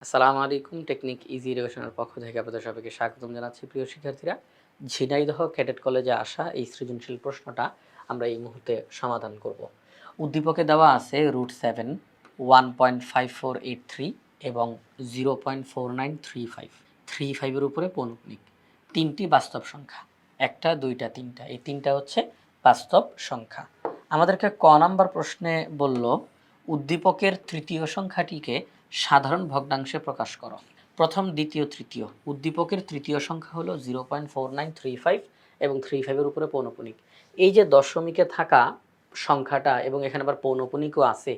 আসসালামু আলাইকুম। Technique easy এডুকেশনের পক্ষ থেকে আপনাদের সবাইকে স্বাগতম জানাচ্ছি। প্রিয় শিক্ষার্থীরা, ঝিনাইদহ ক্যাডেট কলেজে আসা এই সৃজনশীল প্রশ্নটা আমরা এই মুহূর্তে সমাধান করব। উদ্দীপকে দেওয়া আছে √7, 1.5483 এবং 0.4935। 35-এর উপরে পৌনঃপুনিক। তিনটি বাস্তব সংখ্যা, একটা, দুইটা, তিনটা। এই তিনটা হচ্ছে বাস্তব সংখ্যা। আমাদেরকে ক নাম্বার প্রশ্নে বলল উদ্দীপকের তৃতীয় সংখ্যাটিকে সাধারণ ভগ্নাংশে প্রকাশ করো। প্রথম, দ্বিতীয়, তৃতীয়। উদ্দীপকের তৃতীয় সংখ্যা হলো 0.4935 এবং 35-এর উপরে পৌনঃপুনিক। এই যে দশমিকে থাকা সংখ্যাটা এবং এখানে আবার পৌনঃপুনিকও আছে,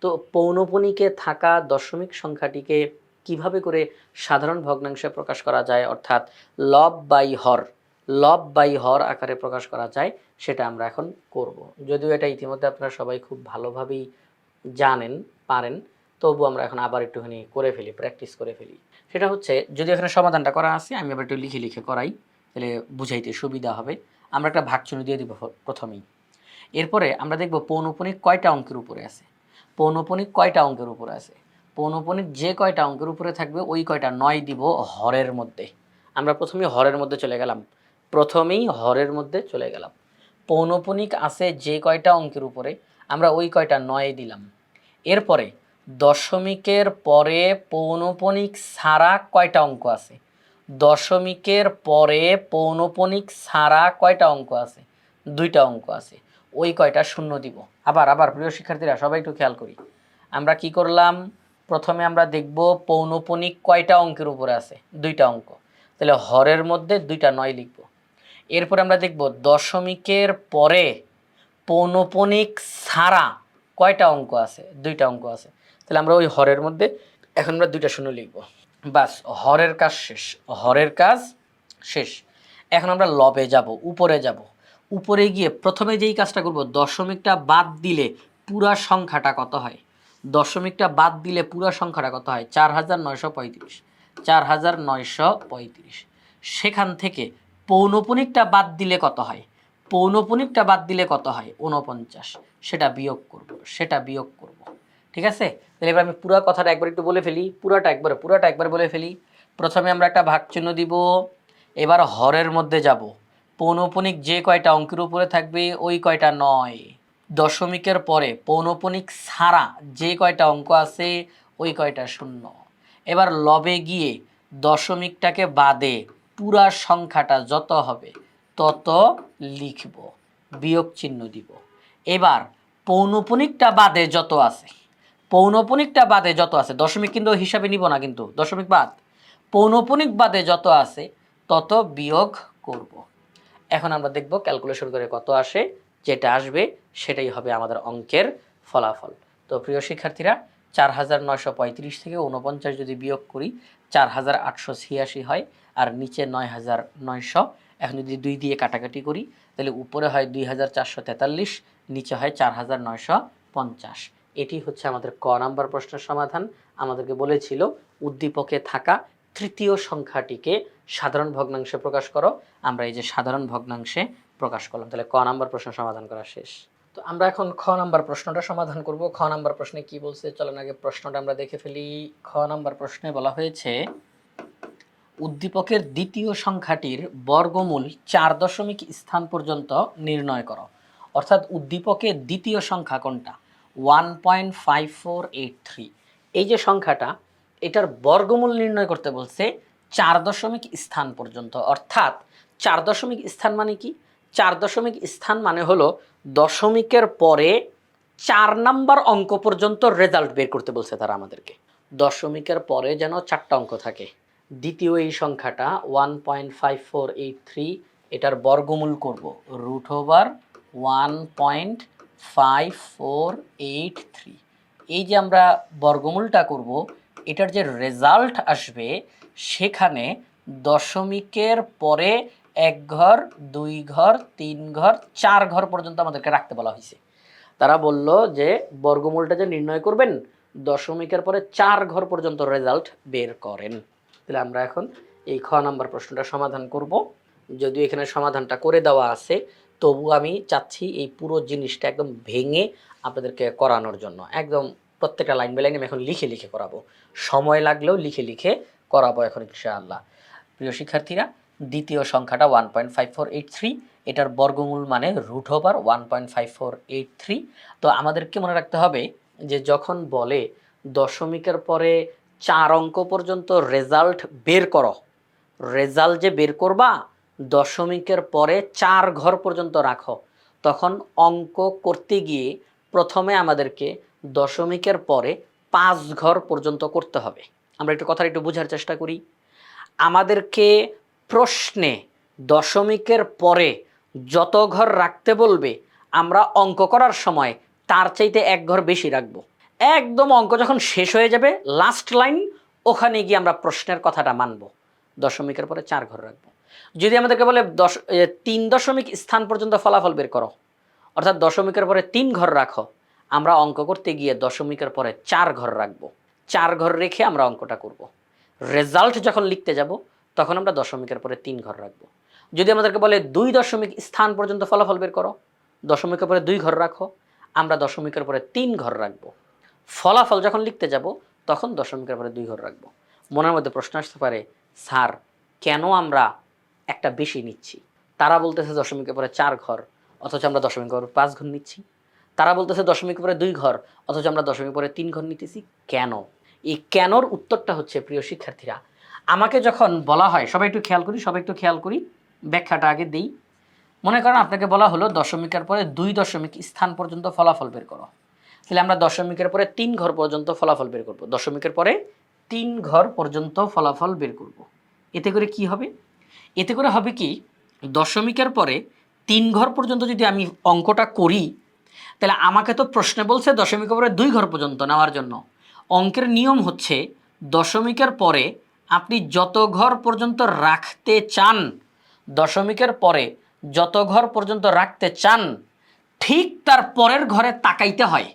তো পৌনঃপুনিকে থাকা দশমিক সংখ্যাটিকে কিভাবে করে সাধারণ ভগ্নাংশে প্রকাশ করা যায়, অর্থাৎ লব বাই হর আকারে প্রকাশ করা যায়, সেটা আমরা এখন করব। যদিও এটা ইতিমধ্যে আপনারা সবাই খুব ভালোভাবেই জানেন, পারেন, তবু আমরা এখন আবার একটুখানি করে ফেলি, প্র্যাকটিস করে ফেলি। সেটা হচ্ছে, যদি এখানে সমাধানটা করা আছে, আমি আবার একটু লিখে লিখে করাই, তাহলে বুঝাইতে সুবিধা হবে। আমরা একটা ভাগচিহ্ন দিয়ে দিব প্রথমেই। এরপরে আমরা দেখব পৌনঃপুনিক কয়টা অঙ্কের উপরে আছে। পৌনঃপুনিক কয়টা অঙ্কের উপরে আছে? পৌনঃপুনিক যে কয়টা অঙ্কের উপরে থাকবে ওই কয়টা 9 দিব হরের মধ্যে। আমরা প্রথমেই হরের মধ্যে চলে গেলাম। পৌনঃপুনিক আছে যে কয়টা অঙ্কের উপরে, আমরা ওই কয়টা 9 দিলাম। এরপরে দশমিকের পরে পৌনঃপুনিক ছাড়া কয়টা অঙ্ক আছে? দশমিকের পরে পৌনঃপুনিক ছাড়া কয়টা অঙ্ক আছে? 2টা অঙ্ক আছে। ওই কয়টা শূন্য দিব। আবার প্রিয় শিক্ষার্থীরা, সবাই একটু খেয়াল করি। আমরা কি করলাম? প্রথমে আমরা দেখব পৌনঃপুনিক কয়টা অঙ্কের উপরে আছে? 2টা অঙ্ক। তাহলে হরের মধ্যে 2টা 9 লিখব। এরপরে আমরা দেখব দশমিকের পরে পৌনঃপুনিক ছাড়া কয়টা অঙ্ক আছে? 2টা অঙ্ক আছে। তাহলে আমরা ওই হরের মধ্যে এখন আমরা 2টা শূন্য লিখব। বাস, হরের কাজ শেষ। এখন আমরা লবে যাব, উপরে যাব। উপরে গিয়ে প্রথমে যেই কাজটা করব, দশমিকটা বাদ দিলে পুরা সংখ্যাটা কত হয়? 4935। সেখান থেকে পৌনঃপুনিকটা বাদ দিলে কত হয়? 49। সেটা বিয়োগ করব। ঠিক আছে? তাহলে এবার আমি পুরো কথাটা একবার একটু বলে ফেলি, পুরাটা একবার বলে ফেলি। প্রথমে আমরা একটা ভাগচিহ্ন দিব। এবার হরের মধ্যে যাব। পৌনঃপুনিক যে কয়টা অঙ্কের উপরে থাকবে ওই কয়টা 9। দশমিকের পরে পৌনঃপুনিক ছাড়া যে কয়টা অঙ্ক আছে ওই কয়টা 0। এবার লবে গিয়ে দশমিকটাকে বাদে পুরা সংখ্যাটা যত হবে তত লিখব, বিয়োগ চিহ্ন দিব। এবার পৌনঃপুনিকটা বাদে যত আছে, দশমিক কিন্তু হিসাবে নিব না, কিন্তু দশমিক বাদ, পৌনঃপুনিক বাদে যত আছে তত বিয়োগ করব। এখন আমরা দেখব ক্যালকুলেশন করে কত আসে। যেটা আসবে সেটাই হবে আমাদের অঙ্কের ফলাফল। তো প্রিয় শিক্ষার্থীরা, 4935 থেকে 49 যদি বিয়োগ করি 4886 হয়, আর নিচে 9900। এখন যদি 2 দিয়ে কাটাকাটি করি তাহলে উপরে হয় 2443, নিচে হয় 4950। এটি হচ্ছে আমাদের ক নাম্বার প্রশ্নের সমাধান। আমাদেরকে বলেছিল উদ্দীপকে থাকা তৃতীয় সংখ্যাটিকে সাধারণ ভগ্নাংশে প্রকাশ করো। আমরা এই যে সাধারণ ভগ্নাংশে প্রকাশ করলাম। তাহলে ক নাম্বার প্রশ্ন সমাধান করা শেষ। তো আমরা এখন খ নাম্বার প্রশ্নটা সমাধান করব। খ নাম্বার প্রশ্নে কি বলছে চলেন আগে প্রশ্নটা আমরা দেখে ফেলি। খ নাম্বার প্রশ্নে বলা হয়েছে উদ্দীপকের দ্বিতীয় সংখ্যাটির বর্গমূল 4 দশমিক স্থান পর্যন্ত নির্ণয় করো। অর্থাৎ উদ্দীপকের দ্বিতীয় সংখ্যা কোনটা? 1.5483। এই যে সংখ্যাটা, এটার বর্গমূল নির্ণয় করতে বলছে 4 দশমিক স্থান পর্যন্ত। অর্থাৎ 4 দশমিক স্থান মানে কি? 4 দশমিক স্থান মানে হলো দশমিকের পরে 4 নাম্বার অঙ্ক পর্যন্ত রেজাল্ট বের করতে বলছে তারা আমাদেরকে। দশমিকের পরে যেন 4টা অঙ্ক থাকে। দ্বিতীয় এই সংখ্যাটা 1.5483, এটার বর্গমূল করব √1.5483। এই যে আমরা বর্গমূলটা করব, এটার যে রেজাল্ট আসবে সেখানে দশমিকের পরে 1 ঘর, 2 ঘর, 3 ঘর, 4 ঘর পর্যন্ত আমাদেরকে রাখতে বলা হয়েছে। তারা বলল যে বর্গমূলটা যে নির্ণয় করবেন দশমিকের পরে 4 ঘর পর্যন্ত রেজাল্ট বের করেন। তাহলে আমরা এখন এই খ নাম্বার প্রশ্নটা সমাধান করব। যদিও এখানে সমাধানটা করে দেওয়া আছে, তবু আমি চাচ্ছি এই পুরো জিনিসটা একদম ভেঙে আপনাদেরকে করানোর জন্য। একদম প্রত্যেকটা লাইন বাই লাইন আমি এখন লিখে লিখে করাবো, সময় লাগলেও লিখে লিখে করাবো এখন ইনশাআল্লাহ। প্রিয় শিক্ষার্থীরা, দ্বিতীয় সংখ্যাটা 1.5483, এটার বর্গমূল মানে √1.5483। তো আমাদেরকে মনে রাখতে হবে যে যখন বলে দশমিকের পরে 4 অঙ্ক পর্যন্ত রেজাল্ট বের করো, রেজাল্ট যে বের করবা দশমিকের পরে 4 ঘর পর্যন্ত রাখো, তখন অঙ্ক করতে গিয়ে প্রথমে আমাদেরকে দশমিকের পরে 5 ঘর পর্যন্ত করতে হবে। আমরা একটু কথা একটু বোঝার চেষ্টা করি। আমাদেরকে প্রশ্নে দশমিকের পরে যত ঘর রাখতে বলবে আমরা অঙ্ক করার সময় তার চাইতে 1 ঘর বেশি রাখবো। একদম অঙ্ক যখন শেষ হয়ে যাবে লাস্ট লাইন, ওখানে গিয়ে আমরা প্রশ্নের কথাটা মানব, দশমিকের পরে 4 ঘর রাখবো। যদি আমাদেরকে বলে 3 দশমিক স্থান পর্যন্ত ফলাফল বের করো, অর্থাৎ দশমিকের পরে 3 ঘর রাখো, আমরা অঙ্ক করতে গিয়ে দশমিকের পরে 4 ঘর রাখবো। 4 ঘর রেখে আমরা অঙ্কটা করব। রেজাল্ট যখন লিখতে যাব তখন আমরা দশমিকের পরে 3 ঘর রাখবো। যদি আমাদেরকে বলে 2 দশমিক স্থান পর্যন্ত ফলাফল বের করো, দশমিকের পরে 2 ঘর রাখো, আমরা দশমিকের পরে 3 ঘর রাখবো। ফলাফল যখন লিখতে যাব তখন দশমিকের পরে 2 ঘর রাখবো। মনের মধ্যে প্রশ্ন আসতে পারে, স্যার কেন আমরা একটা বেশি নিচ্ছি? তারা বলতেছে দশমিকের পরে 4 ঘর, অথচ আমরা দশমিকের পরে 5 ঘর নিচ্ছি। তারা বলতেছে দশমিকের পরে 2 ঘর, অথচ আমরা দশমিকের পরে 3 ঘর নিতেছি। কেন? এই কেনর উত্তরটা হচ্ছে, প্রিয় শিক্ষার্থীরা, আমাকে যখন বলা হয়, সবাই একটু খেয়াল করি, ব্যাখ্যাটা আগে দিই। মনে করেন আপনাকে বলা হলো দশমিকের পরে 2 দশমিক স্থান পর্যন্ত ফলাফল বের করো, তাহলে আমরা দশমিকের পরে 3 ঘর পর্যন্ত ফলাফল বের করব। দশমিকের পরে 3 ঘর পর্যন্ত ফলাফল বের করব। এতে করে কি হবে? এতে করে হবে কি, দশমিকের পরে 3 ঘর পর্যন্ত যদি আমি অঙ্কটা করি, তাহলে আমাকে তো প্রশ্নে বলছে দশমিকের পরে 2 ঘর পর্যন্ত নেওয়ার জন্য। অঙ্কের নিয়ম হচ্ছে দশমিকের পরে আপনি যত ঘর পর্যন্ত রাখতে চান, দশমিকের পরে যত ঘর পর্যন্ত রাখতে চান, ঠিক তার পরের ঘরে তাকাইতে হয়,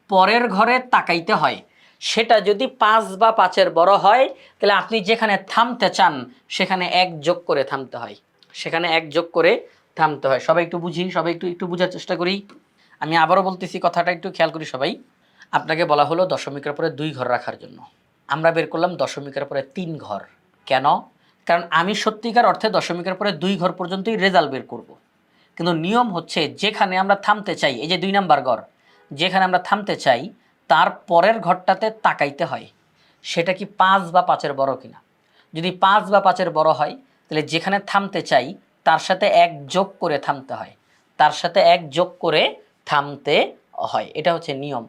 পরের ঘরে তাকাইতে হয়। সেটা যদি 5 বা 5-এর বড় হয়, তাহলে আপনি যেখানে থামতে চান সেখানে 1 যোগ করে থামতে হয়, সেখানে 1 যোগ করে থামতে হয়। সবাই একটু বুঝি, সবাই একটু বোঝার চেষ্টা করি। আমি আবারও বলতেছি, কথাটা একটু খেয়াল করি সবাই। আপনাকে বলা হলো দশমিকের পরে 2 ঘর রাখার জন্য, আমরা বের করলাম দশমিকের পরে 3 ঘর। কেন? কারণ আমি সত্যিকার অর্থে দশমিকের পরে 2 ঘর পর্যন্তই রেজাল্ট বের করব। কিন্তু নিয়ম হচ্ছে যেখানে আমরা থামতে চাই, এই যে 2 নাম্বার ঘর, যেখানে আমরা থামতে চাই তার পরের ঘরটাতে তাকাইতে হয়, সেটা কি 5 বা 5-এর বড় কিনা। যদি 5 বা 5-এর বড় হয়, তাহলে যেখানে থামতে চাই তার সাথে 1 যোগ করে থামতে হয়, তার সাথে 1 যোগ করে থামতে হয়। এটা হচ্ছে নিয়ম।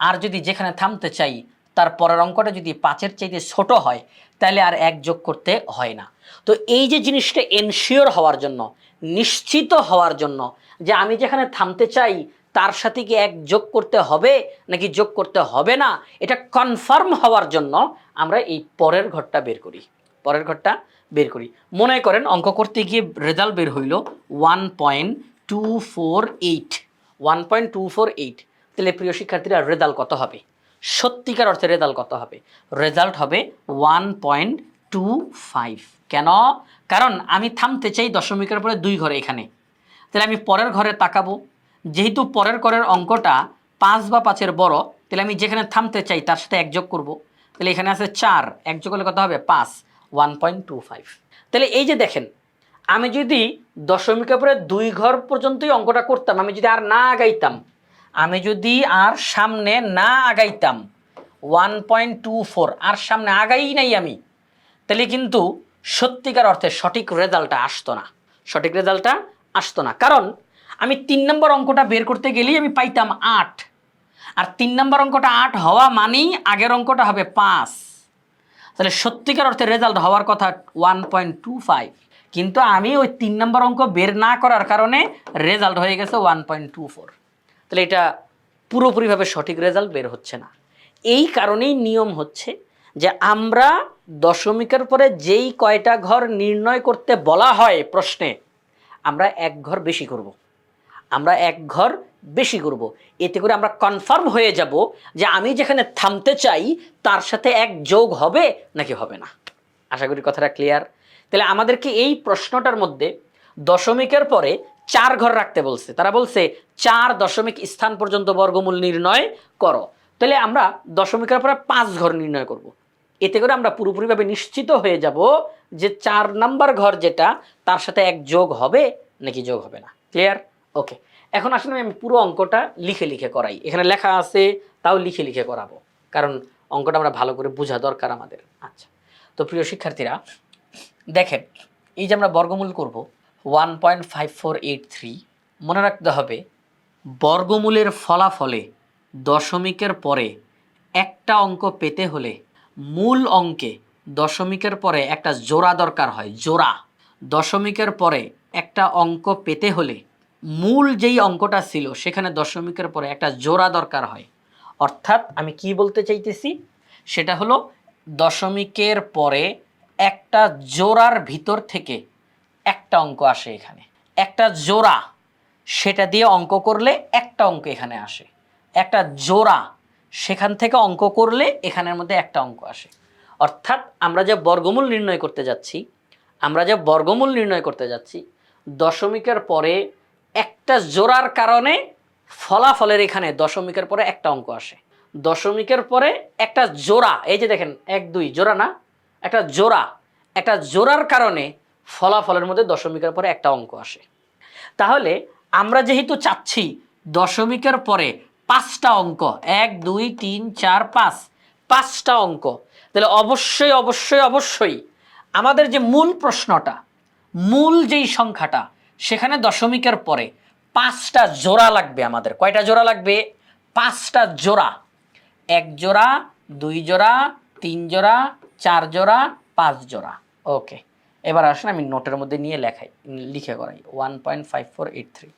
আর যদি যেখানে থামতে চাই তার পরের অঙ্কটা যদি 5-এর চাইতে ছোট হয়, তাহলে আর 1 যোগ করতে হয় না। তো এই যে জিনিসটা এনশিওর হওয়ার জন্য, নিশ্চিত হওয়ার জন্য যে আমি যেখানে থামতে চাই তার সাথে কি 1 যোগ করতে হবে নাকি যোগ করতে হবে না, এটা কনফার্ম হওয়ার জন্য আমরা এই পরের ঘরটা বের করি, পরের ঘরটা বের করি। মনে করেন অঙ্ক করতে গিয়ে রেজাল্ট বের হইল 1.248, 1.248। তাহলে প্রিয় শিক্ষার্থীরা রেজাল্ট কত হবে? সত্যিকার অর্থে রেজাল্ট কত হবে? রেজাল্ট হবে 1.25। কেন? কারণ আমি থামতে চাই দশমিকের পরে 2 ঘরে এখানে, তাহলে আমি পরের ঘরে তাকাবো। যেহেতু পরের ঘরের অঙ্কটা 5 বা 5-এর বড়, তাহলে আমি যেখানে থামতে চাই তার সাথে 1 যোগ করব। তাহলে এখানে আছে 4, 1 যোগ করলে কত হবে? 5, 1.25। তাহলে এই যে দেখেন, আমি যদি দশমিকের পরে 2 ঘর পর্যন্তই অঙ্কটা করতাম, আমি যদি আর না আগাইতাম, আমি যদি আর সামনে না আগাইতাম, 1.24 আর সামনে আগাই নাই আমি, তাহলে কিন্তু সত্যিকার অর্থে সঠিক রেজাল্টটা আসতো না, সঠিক রেজাল্টটা আসতো না। কারণ আমি 3 নম্বর অঙ্কটা বের করতে গেলেই আমি পাইতাম 8, আর 3 নম্বর অঙ্কটা 8 হওয়া মানেই আগের অঙ্কটা হবে 5। তাহলে সত্যিকার অর্থে রেজাল্ট হওয়ার কথা 1.25, কিন্তু আমি ওই 3 নম্বর অঙ্ক বের না করার কারণে রেজাল্ট হয়ে গেছে 1.24। তাহলে এটা পুরোপুরিভাবে সঠিক রেজাল্ট বের হচ্ছে না। এই কারণেই নিয়ম হচ্ছে যে আমরা দশমিকের পরে যেই কয়টা ঘর নির্ণয় করতে বলা হয় প্রশ্নে, আমরা 1 ঘর বেশি করব, আমরা 1 ঘর বেশি করব। এতে করে আমরা কনফার্ম হয়ে যাব যে আমি যেখানে থামতে চাই তার সাথে 1 যোগ হবে নাকি হবে না। আশা করি কথাটা ক্লিয়ার। তাহলে আমাদেরকে এই প্রশ্নটার মধ্যে দশমিকের পরে 4 ঘর রাখতে বলছে। তারা বলছে 4 দশমিক স্থান পর্যন্ত বর্গমূল নির্ণয় করো। তাহলে আমরা দশমিকের পরে 5 ঘর নির্ণয় করব। এতে করে আমরা পুরোপুরিভাবে নিশ্চিত হয়ে যাব যে 4 নাম্বার ঘর যেটা তার সাথে 1 যোগ হবে নাকি যোগ হবে না। ক্লিয়ার? ওকে, এখন আসলে আমি পুরো অঙ্কটা লিখে লিখে করাই। এখানে লেখা আছে তাও লিখে লিখে করাবো, কারণ অঙ্কটা আমরা ভালো করে বোঝা দরকার আমাদের। আচ্ছা, তো প্রিয় শিক্ষার্থীরা দেখেন, এই যে আমরা বর্গমূল করব 1.5483, মনে রাখতে হবে বর্গমূলের ফলাফলে দশমিকের পরে একটা অঙ্ক পেতে হলে মূল অঙ্কে দশমিকের পরে একটা জোড়া দরকার হয়। জোড়া। দশমিকের পরে একটা অঙ্ক পেতে হলে মূল যেই অঙ্কটা ছিল সেখানে দশমিকের পরে একটা জোড়া দরকার হয়। অর্থাৎ আমি কি বলতে চাইতেছি, সেটা হলো দশমিকের পরে একটা জোড়ার ভিতর থেকে একটা অঙ্ক আসে এখানে। একটা জোড়া, সেটা দিয়ে অঙ্ক করলে একটা অঙ্ক এখানে আসে। একটা জোড়া, সেখান থেকে অঙ্ক করলে এখানের মধ্যে একটা অঙ্ক আসে। অর্থাৎ আমরা যে বর্গমূল নির্ণয় করতে যাচ্ছি, দশমিকের পরে একটা জোড়ার কারণে ফলাফলের এখানে দশমিকের পরে একটা অঙ্ক আসে। দশমিকের পরে একটা জোড়া, এই যে দেখেন 1 2 জোড়া না, একটা জোড়ার কারণে ফলাফলের মধ্যে দশমিকের পরে একটা অঙ্ক আসে। তাহলে আমরা যেহেতু চাচ্ছি দশমিকের পরে 5টা অঙ্ক, 1 2 3 4 5, 5টা অঙ্ক, তাহলে অবশ্যই অবশ্যই অবশ্যই আমাদের যে মূল প্রশ্নটা, মূল যেই সংখ্যাটা, সেখানে দশমিকের পরে 5টা জোড়া লাগবে আমাদের। কয়টা জোড়া লাগবে? 5টা জোড়া। 1 জোড়া, 2 জোড়া, 3 জোড়া, 4 জোড়া, 5 জোড়া। ওকে, এবার আসুন আমি নোটের মধ্যে নিয়ে লিখে করাই। 1.5483,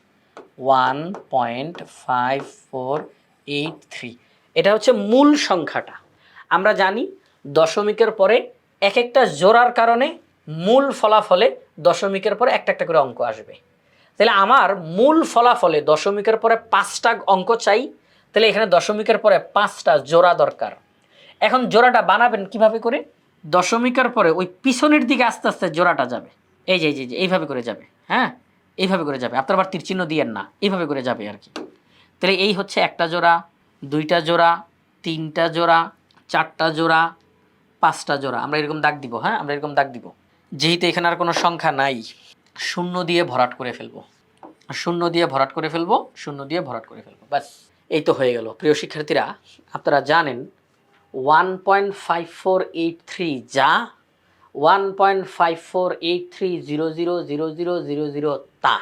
1.5483, এটা হচ্ছে মূল সংখ্যাটা। আমরা জানি দশমিকের পরে এক একটা জোড়ার কারণে মূল ফলাফলে দশমিকের পরে একটা একটা করে অঙ্ক আসবে। তাহলে আমার মূল ফলাফলে দশমিকের পরে 5টা অঙ্ক চাই, তাহলে এখানে দশমিকের পরে 5টা জোড়া দরকার। এখন জোড়াটা বানাবেন কিভাবে করে? দশমিকের পরে ওই পিছনের দিকে আস্তে আস্তে জোড়াটা যাবে। এই যে এইভাবে করে যাবে। হ্যাঁ, এইভাবে করে যাবে। আপনার আবার তীর চিহ্ন দিয়েন না, এইভাবে করে যাবে আর কি। তাহলে এই হচ্ছে 1টা জোড়া, 2টা জোড়া, 3টা জোড়া, 4টা জোড়া, 5টা জোড়া। আমরা এরকম দাগ দিব। হ্যাঁ, আমরা এরকম দাগ দিব। যেহেতু এখানে আর কোনো সংখ্যা নাই, শূন্য দিয়ে ভরাট করে ফেলবো, ব্যাস, এই তো হয়ে গেল। প্রিয় শিক্ষার্থীরা, আপনারা জানেন 1.5483 যা 1.5483000000 তা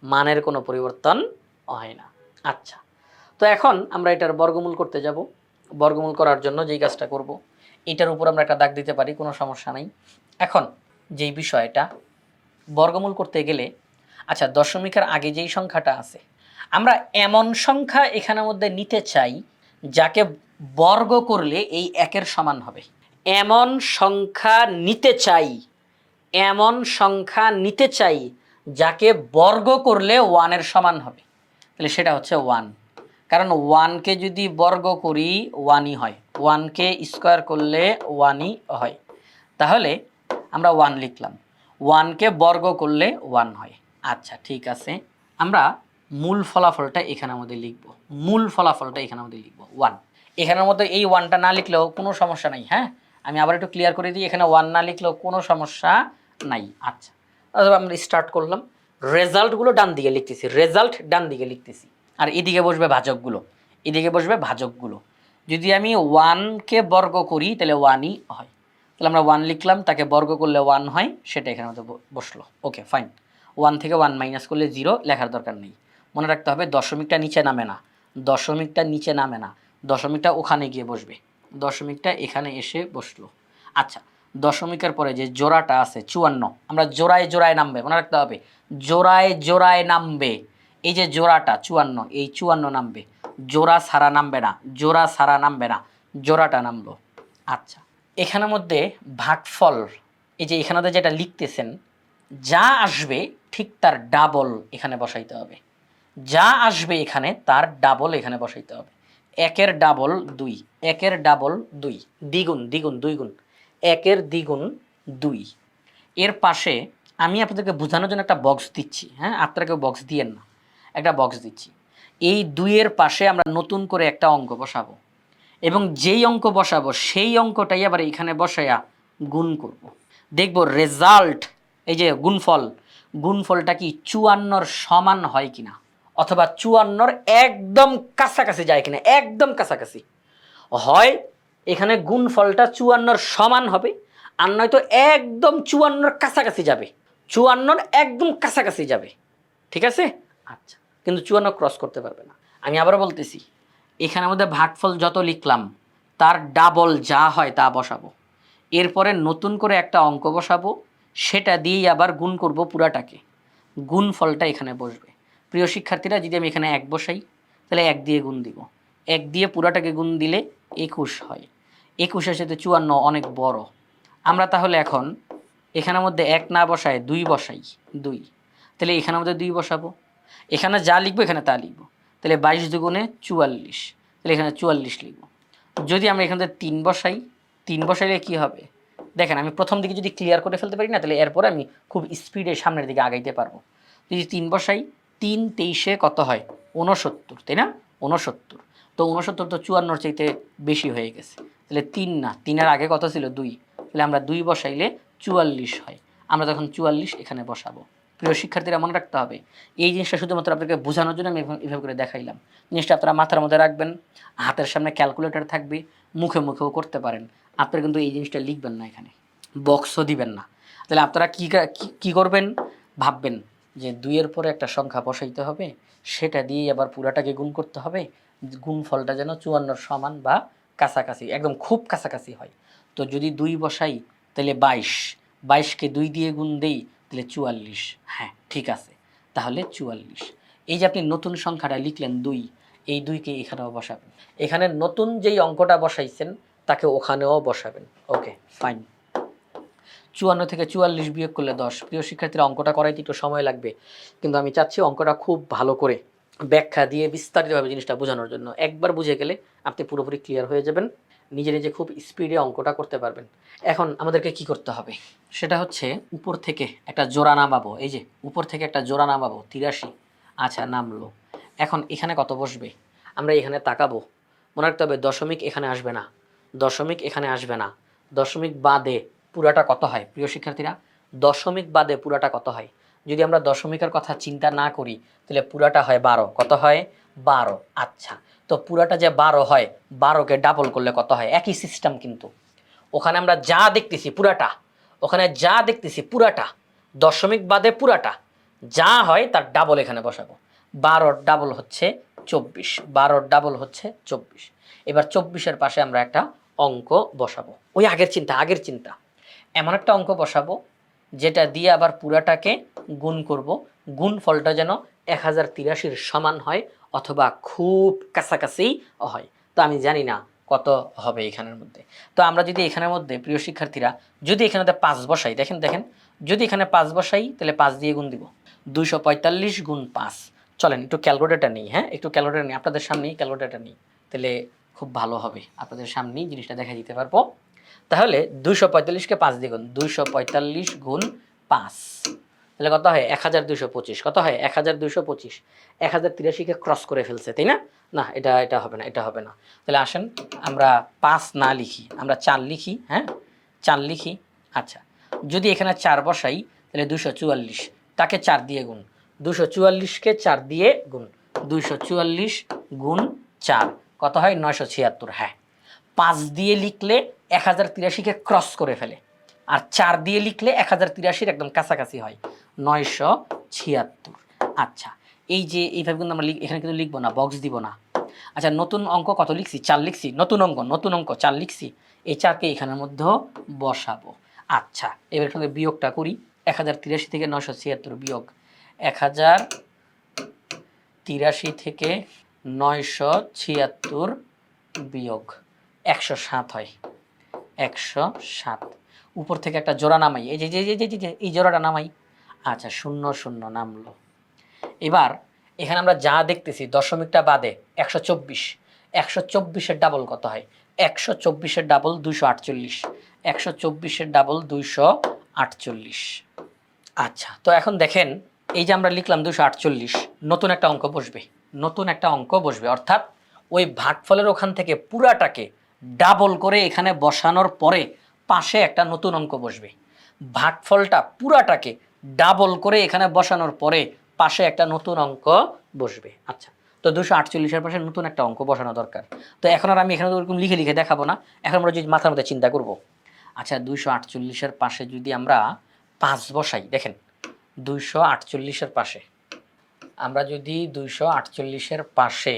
মানের কোনো পরিবর্তন হয় না। আচ্ছা, তো এখন আমরা এটার বর্গমূল করতে যাব। বর্গমূল করার জন্য যেই কাজটা করব, এটার উপর আমরা একটা দাগ দিতে পারি, কোনো সমস্যা নাই। এখন যেই বিষয়টা, বর্গমূল করতে গেলে, আচ্ছা দশমিকের আগে যেই সংখ্যাটা আছে, আমরা এমন সংখ্যা এখানের মধ্যে নিতে চাই যাকে বর্গ করলে এই 1-এর সমান হবে। এমন সংখ্যা নিতে চাই যাকে বর্গ করলে 1-এর সমান হবে। তাহলে সেটা হচ্ছে 1, কারণ 1কে যদি বর্গ করি 1ই হয়, 1কে স্কোয়ার করলে 1ই হয়। তাহলে আমরা 1 লিখলাম, 1কে বর্গ করলে 1 হয়। আচ্ছা ঠিক আছে, আমরা মূল ফলাফলটা এখানের মধ্যে লিখব। 1। এখানের মধ্যে এই 1টা না লিখলেও কোনো সমস্যা নাই। হ্যাঁ, আমি আবার একটু ক্লিয়ার করে দিই, এখানে 1 না লিখলেও কোনো সমস্যা নাই। আচ্ছা, তাহলে আমরা স্টার্ট করলাম। রেজাল্টগুলো ডান দিকে লিখতেছি, আর এদিকে বসবে ভাজকগুলো। যদি আমি 1কে বর্গ করি তাহলে 1ই হয়। তাহলে আমরা 1 লিখলাম, তাকে বর্গ করলে 1 হয়, সেটা এখানে মধ্যে বসলো। Okay fine. 1 থেকে 1 মাইনাস করলে 0, লেখার দরকার নেই। মনে রাখতে হবে দশমিকটা নিচে নামে না, দশমিকটা ওখানে গিয়ে বসবে। দশমিকটা এখানে এসে বসলো। আচ্ছা, দশমিকের পরে যে জোড়াটা আছে 54, আমরা জোড়ায় নামবে। মনে রাখতে হবে জোড়ায় নামবে। এই যে জোড়াটা 54, এই 54 নামবে, জোড়া ছাড়া নামবে না, জোড়াটা নামলো। আচ্ছা, এখানের মধ্যে ভাগফল, এই যে এখানে যেটা লিখতেছেন, যা আসবে ঠিক তার ডাবল এখানে বসাইতে হবে। যা আসবে এখানে তার ডাবল এখানে বসাইতে হবে। 1-এর ডাবল 2, 1-এর ডাবল 2, দ্বিগুণ 2 গুণ, 1-এর দ্বিগুণ 2। এর পাশে আমি আপনাদেরকে বোঝানোর জন্য একটা বক্স দিচ্ছি। হ্যাঁ, আপনারা কেউ বক্স দিয়েন না, একটা বক্স দিচ্ছি। এই 2-এর পাশে আমরা নতুন করে একটা অঙ্ক বসাবো। এবং যেই অঙ্ক বসাবো সেই অঙ্কটাই আবার এখানে বসাইয়া গুণ করব। দেখব রেজাল্ট, এই যে গুণফল, গুণফলটা কি 54 সমান হয় কিনা, অথবা 54 একদম কাছাকাছি যায় কিনা। একদম কাছাকাছি হয় এখানে গুণফলটা 54 সমান হবে, আর নয়তো একদম 54 কাছাকাছি যাবে। 54 একদম কাছাকাছি যাবে, ঠিক আছে? আচ্ছা, কিন্তু 54 ক্রস করতে পারবে না। আমি আবারও বলতেছি, এখানের মধ্যে ভাগফল যত লিখলাম তার ডাবল যা হয় তা বসাবো, এরপরে নতুন করে একটা অঙ্ক বসাবো, সেটা দিয়েই আবার গুণ করব পুরাটাকে। গুণফলটা এখানে বসবে। প্রিয় শিক্ষার্থীরা, যদি আমি এখানে 1 বসাই তাহলে 1 দিয়ে গুণ দিব, 1 দিয়ে পুরাটাকে গুণ দিলে 21 হয়। 21-এর সাথে 54 অনেক বড়। আমরা তাহলে এখন এখানের মধ্যে 1 না বসায় 2 বসাই, 2, তাহলে এখানের মধ্যে 2 বসাবো। এখানে যা লিখবো এখানে তা লিখবো, তাহলে 22 দুগুণে 44, তাহলে এখানে 44 লিখবো। যদি আমরা এখান থেকে 3 বসাই, 3 বসাইলে কি হবে দেখেন, আমি প্রথম দিকে যদি ক্লিয়ার করে ফেলতে পারি না, তাহলে এরপরে আমি খুব স্পিডে সামনের দিকে আগাইতে পারবো। যদি 3 বসাই, 3 23-এ কত হয় 69, তাই না? 69, তো 69 তো 54 চাইতে বেশি হয়ে গেছে, তাহলে 3 না, 3-এর আগে কত ছিল 2, তাহলে আমরা 2 বসাইলে 44 হয়। আমরা তখন 44 এখানে বসাবো। প্রিয় শিক্ষার্থীরা, মনে রাখতে হবে এই জিনিসটা শুধুমাত্র আপনাকে বোঝানোর জন্য আমি এভাবে করে দেখাইলাম। জিনিসটা আপনারা মাথার মধ্যে রাখবেন, হাতের সামনে ক্যালকুলেটর থাকবে, মুখে মুখেও করতে পারেন। আপনারা কিন্তু এই জিনিসটা লিখবেন না, এখানে বক্সও দিবেন না। তাহলে আপনারা কী করবেন, ভাববেন যে 2-এর পরে একটা সংখ্যা বসাইতে হবে, সেটা দিয়েই আবার পুরাটাকে গুণ করতে হবে, গুণফলটা যেন 54 সমান বা কাছাকাছি, একদম খুব কাছাকাছি হয়। তো যদি 2 বসাই তাহলে 22, 22-কে 2 দিয়ে গুণ দেই তাহলে 44। হ্যাঁ, ঠিক আছে, তাহলে 44। এই যে আপনি নতুন সংখ্যাটা লিখলেন 2, এই 2-কে এখানেও বসাবেন। এখানে নতুন যেই অঙ্কটা বসাইছেন তাকে ওখানেও বসাবেন। ওকে, ফাইন। 54 থেকে 44 বিয়োগ করলে 10। প্রিয় শিক্ষার্থীরা, অঙ্কটা করাইতে একটু সময় লাগবে, কিন্তু আমি চাচ্ছি অঙ্কটা খুব ভালো করে ব্যাখ্যা দিয়ে বিস্তারিতভাবে জিনিসটা বোঝানোর জন্য। একবার বুঝে গেলে আপনি পুরোপুরি ক্লিয়ার হয়ে যাবেন, নিজে নিজে খুব স্পিডে অঙ্কটা করতে পারবেন। এখন আমাদেরকে কি করতে হবে, সেটা হচ্ছে উপর থেকে একটা জোড়া নামাবো। এই যে উপর থেকে একটা জোড়া নামাবো, 83। আচ্ছা, নামলো। এখন এখানে কত বসবে আমরা এখানে তাকাবো। মনে রাখতে হবে দশমিক এখানে আসবে না, দশমিক এখানে আসবে না। দশমিক বাদে পুরাটা কত হয় প্রিয় শিক্ষার্থীরা? দশমিক বাদে পুরাটা কত হয়? যদি আমরা দশমিকের কথা চিন্তা না করি তাহলে পুরাটা হয় 12। কত হয়? 12। আচ্ছা, তো পুরাটা যে 12 হয়, 12-কে ডাবল করলে কত হয়? একই সিস্টেম কিন্তু। ওখানে আমরা যা দেখতেছি পুরাটা, ওখানে যা দেখতেছি পুরাটা, দশমিক বাদে পুরাটা যা হয় তার ডাবল এখানে বসাবো। 12-র ডাবল হচ্ছে 24, 12-র ডাবল হচ্ছে 24। এবার 24-এর পাশে আমরা একটা অঙ্ক বসাবো, ওই আগের চিন্তা, আগের চিন্তা। এমন একটা অঙ্ক বসাবো যেটা দিয়ে আবার পুরাটাকে গুণ করব, গুণফলটা যেন 1083-র সমান হয় অথবা খুব কাছাকাছি হয়। তো আমি জানি না কত হবে এখানের মধ্যে। তো আমরা যদি এখানের মধ্যে প্রিয় শিক্ষার্থীরা যদি এখানে 5 বসাই, দেখেন দেখেন, যদি এখানে 5 বসাই তাহলে 5 দিয়ে গুণ দিব, 245 গুণ 5। চলেন একটু ক্যালকুলেটার নিই, হ্যাঁ একটু ক্যালকুলেটার নিই, আপনাদের সামনেই ক্যালকুলেটারটা নিই, তাহলে খুব ভালো হবে, আপনাদের সামনেই জিনিসটা দেখা দিতে পারবো। তাহলে 245-কে 5 দিয়ে গুণ, 245 গুণ 5, তাহলে কত হয়? 1225। কত হয়? 1225। 1083-কে ক্রস করে ফেলছে, তাই না? না, এটা এটা হবে না, এটা হবে না। তাহলে আসেন আমরা 5 না লিখি, আমরা 4 লিখি। হ্যাঁ, 4 লিখি। আচ্ছা, যদি এখানে 4 বসাই তাহলে 244, তাকে 4 দিয়ে গুণ, 244-কে 4 দিয়ে গুণ, 244 গুণ 4 কত হয়? 976। হ্যাঁ, 5 দিয়ে লিখলে 1083-কে ক্রস করে ফেলে, আর 4 দিয়ে লিখলে 1083-র একদম কাছাকাছি হয়, 976। আচ্ছা, এই যে এইভাবে কিন্তু আমরা এখানে কিন্তু লিখবো না, বক্স দিব না। আচ্ছা, নতুন অঙ্ক কত লিখছি? 4 লিখছি। নতুন অঙ্ক 4 লিখছি, এই 4-কে এখানের মধ্যেও বসাবো। আচ্ছা, এবার এখানে বিয়োগটা করি। 1083 থেকে 976 বিয়োগ 1083 থেকে 976 বিয়োগ 107 হয়, 107। উপর থেকে একটা জোড়া নামাই, এই যে যে যে যে এই জোড়াটা নামাই। আচ্ছা, 0 0 নামলো। এবার এখানে আমরা যা দেখতেছি দশমিকটা বাদে 124, 124-এর ডাবল কত হয়? 124-এর ডাবল 248, 124-এর ডাবল 248। আচ্ছা, তো এখন দেখেন এই যে আমরা লিখলাম 248, নতুন একটা অঙ্ক বসবে, নতুন একটা অঙ্ক বসবে, অর্থাৎ ওই ভাগফলের ওখান থেকে পুরাটাকে ডাবল করে এখানে বসানোর পরে পাশে একটা নতুন অঙ্ক বসবে। ভাগফলটা পুরাটাকে ডাবল করে এখানে বসানোর পরে পাশে একটা নতুন অঙ্ক বসবে। আচ্ছা, তো 248-এর পাশে নতুন একটা অঙ্ক বসানো দরকার। তো এখন আর আমি এখানে ওরকম লিখে লিখে দেখাবো না, এখন আমরা যদি মাথার মধ্যে চিন্তা করব। আচ্ছা, 248-এর পাশে যদি আমরা 5 বসাই, দেখেন 248-এর পাশে আমরা যদি 248-এর পাশে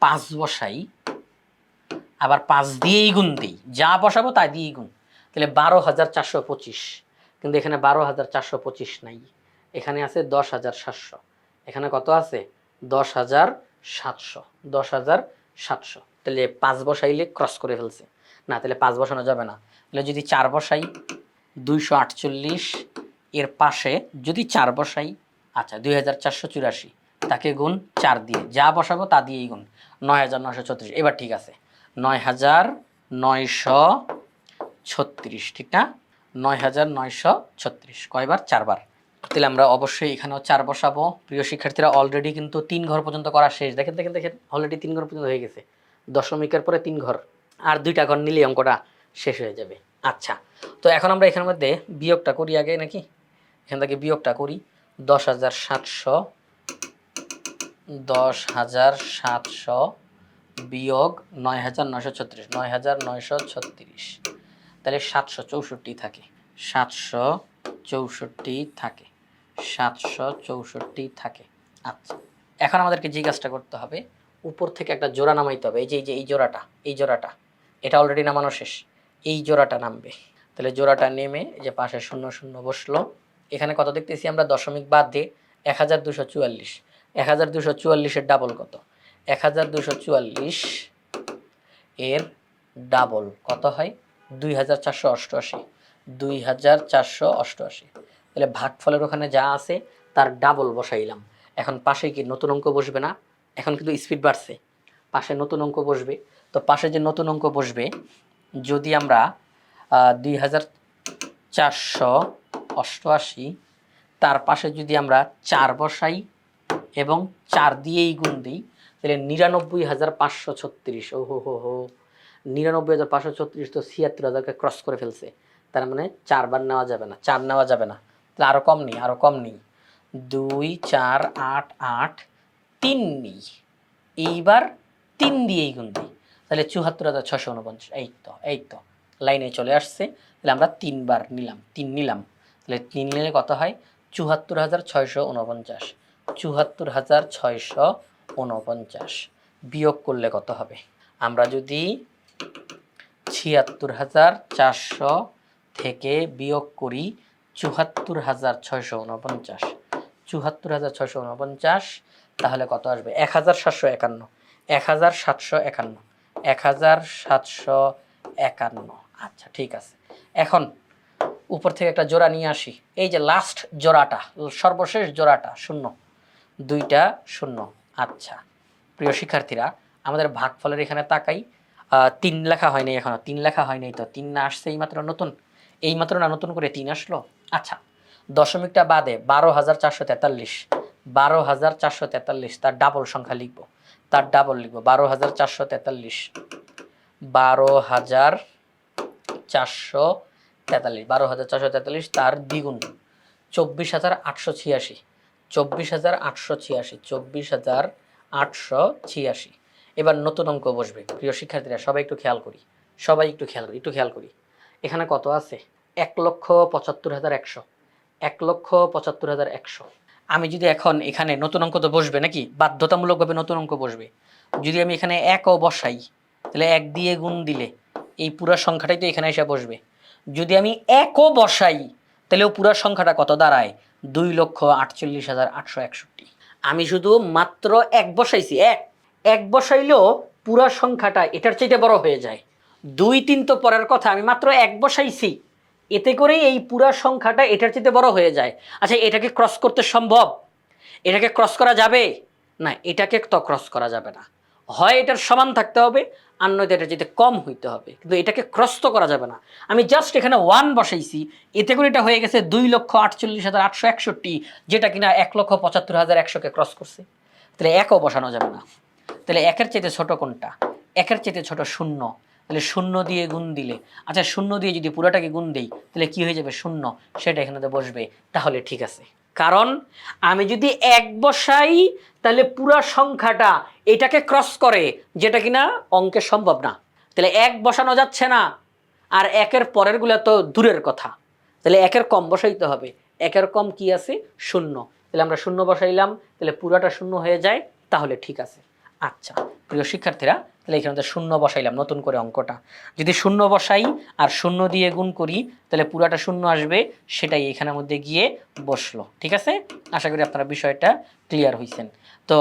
5 বসাই, আবার 5 দিয়েই গুণ দিই, যা বসাবো তাই দিয়েই গুণ, তাহলে 12,425। কিন্তু এখানে 12,425 নাই, এখানে আছে 10,700। এখানে কত আছে? 10,700। 10,700, তাহলে 5 বসাইলে ক্রস করে ফেলছে না, তাহলে 5 বসানো যাবে না। তাহলে যদি 4 বসাই, 248 এর পাশে যদি 4 বসাই, আচ্ছা 2,484, তাকে গুণ 4 দিয়ে, যা বসাবো তা দিয়েই গুণ, 9,936। এবার ঠিক আছে, 9,936, ঠিক না? 9,936 কয়বার? 4 বার। তাহলে আমরা অবশ্যই এখানেও 4 বসাবো। প্রিয় শিক্ষার্থীরা, অলরেডি কিন্তু 3 ঘর পর্যন্ত করা শেষ। দেখেন দেখেন দেখেন, অলরেডি 3 ঘর পর্যন্ত হয়ে গেছে। দশমিকের পরে 3 ঘর, আর 2টা ঘর নিলে অঙ্কটা শেষ হয়ে যাবে। আচ্ছা, তো এখন আমরা এখানের মধ্যে বিয়োগটা করি আগে নাকি? এখান থেকে বিয়োগটা করি। 10,700 10,700 বিয়োগ 9,936, 9,936, তাহলে 764 থাকে, 764 থাকে, 764 থাকে। আচ্ছা, এখন আমাদেরকে জিজ্ঞাসা করতে হবে, উপর থেকে একটা জোড়া নামাইতে হবে। এই যে এই জোড়াটা, এই জোড়াটা, এটা অলরেডি নামানো শেষ, এই জোড়াটা নামবে। তাহলে জোড়াটা নেমে যে পাশে 0 0 বসলো, এখানে কত দেখতেছি আমরা? দশমিক বাদ দিয়ে 1,244। 1,244-এর ডাবল কত? 1,244 এর ডাবল কত হয়? 2,488। 2,488, তাহলে ভাগফলের ওখানে যা আছে তার ডাবল বসাইলাম। এখন পাশে কি নতুন অঙ্ক বসবে না? এখন কিন্তু স্পিড বাড়ছে, পাশে নতুন অঙ্ক বসবে। তো পাশে যে নতুন অঙ্ক বসবে, যদি আমরা 2,488, তার পাশে যদি আমরা 4 বসাই এবং 4 দিয়েই গুণ দিই, তাহলে 99,536। ও হো হো হো, 99,536 তো 76,000-কে ক্রস করে ফেলছে। তার মানে 4 বার নেওয়া যাবে না, 4 নেওয়া যাবে না। তাহলে আরও কম নেই, আরও কম নেই, 2, 4, 8, 8, 3 নিই। এইবার 3 দিয়েই গুণ দিই, তাহলে 74,649। এই তো লাইনে চলে আসছে। তাহলে আমরা 3 বার নিলাম, 3 নিলাম, তাহলে 3 নিলে কত হয়? 74,649। 74,649 বিয়োগ করলে কত হবে? আমরা যদি 76,400 থেকে বিয়োগ করি 74,649, 74,649, তাহলে কত আসবে? 1,751। 1,751, 1,751। আচ্ছা ঠিক আছে, এখন উপর থেকে একটা জোড়া নিয়ে আসি। এই যে লাস্ট জোড়াটা, সর্বশেষ জোড়াটা 0, 2টা 0। আচ্ছা প্রিয় শিক্ষার্থীরা, আমাদের ভাগফলের এখানে তাকাই। 3 লেখা হয়নি এখনো, 3 লেখা হয়নি, তো 3 না আসছে এইমাত্র নতুন, এইমাত্র না নতুন করে 3 আসলো। আচ্ছা, দশমিকটা বাদে 12,443, 12,443 তার ডাবল সংখ্যা লিখব, তার ডাবল লিখব 12,443, 12,443, 12,443 তার দ্বিগুণ 24,886, 24,886, 24,886। এবার নতুন অঙ্ক বসবে। প্রিয় শিক্ষার্থীরা, সবাই একটু খেয়াল করি, সবাই একটু খেয়াল করি। এখানে কত আছে? 1,75,100, 1,75,100। আমি যদি এখন এখানে নতুন অঙ্ক তো বসবে নাকি, বাধ্যতামূলকভাবে নতুন অঙ্ক বসবে। যদি আমি এখানে 1ও বসাই, তাহলে 1 দিয়ে গুণ দিলে এই পুরো সংখ্যাটাই তো এখানে এসে বসবে। যদি আমি 1ও বসাই, তাহলেও পুরো সংখ্যাটা কত দাঁড়ায়? 2,48,861। আমি শুধু মাত্র 1 বসাইছি, 1 বসাইলেও পুরো সংখ্যাটা এটার চাইতে বড় হয়ে যায়। 2, 3 তো পরের কথা, আমি মাত্র 1 বসাইছি, এতে করেই এই পুরা সংখ্যাটা এটার চেয়ে বড় হয়ে যায়। আচ্ছা, এটাকে ক্রস করতে সম্ভব? এটাকে ক্রস করা যাবে না, এটাকে তো ক্রস করা যাবে না। হয় এটার সমান থাকতে হবে, আর নয়তো এটা যেতে কম হইতে হবে, কিন্তু এটাকে ক্রস তো করা যাবে না। আমি জাস্ট এখানে 1 বসাইছি, এতে করে এটা হয়ে গেছে 2,48,861, যেটা কিনা 1,75,100-কে ক্রস করছে। তাহলে 1ও বসানো যাবে না। তাহলে একের চাইতে ছোট কোনটা? একের চাইতে ছোট শূন্য। তাহলে শূন্য দিয়ে গুণ দিলে, আচ্ছা শূন্য দিয়ে যদি পুরোটাকে গুণ দেই তাহলে কি হয়ে যাবে? শূন্য। সেটা এখানে বসবে। তাহলে ঠিক আছে, কারণ আমি যদি এক বসাই তাহলে পুরা সংখ্যাটা এটাকে ক্রস করে, যেটা কিনা অঙ্কে সম্ভব না। তাহলে এক বসানো যাচ্ছে না, আর একের পরের গুলা তো দূরের কথা। তাহলে একের কম বসাইতে হবে। একের কম কি আছে? শূন্য। তাহলে আমরা শূন্য বসাইলাম, তাহলে পুরাটা শূন্য হয়ে যায়। তাহলে ঠিক আছে। আচ্ছা প্রিয় শিক্ষার্থীরা, তাহলে এখানে শূন্য বসাইলাম নতুন করে অঙ্কটা। যদি শূন্য বসাই আর শূন্য দিয়ে গুণ করি তাহলে পুরাটা শূন্য আসবে, সেটাই এখানের মধ্যে গিয়ে বসলো। ঠিক আছে, আশা করি আপনারা বিষয়টা ক্লিয়ার হয়েছেন। তো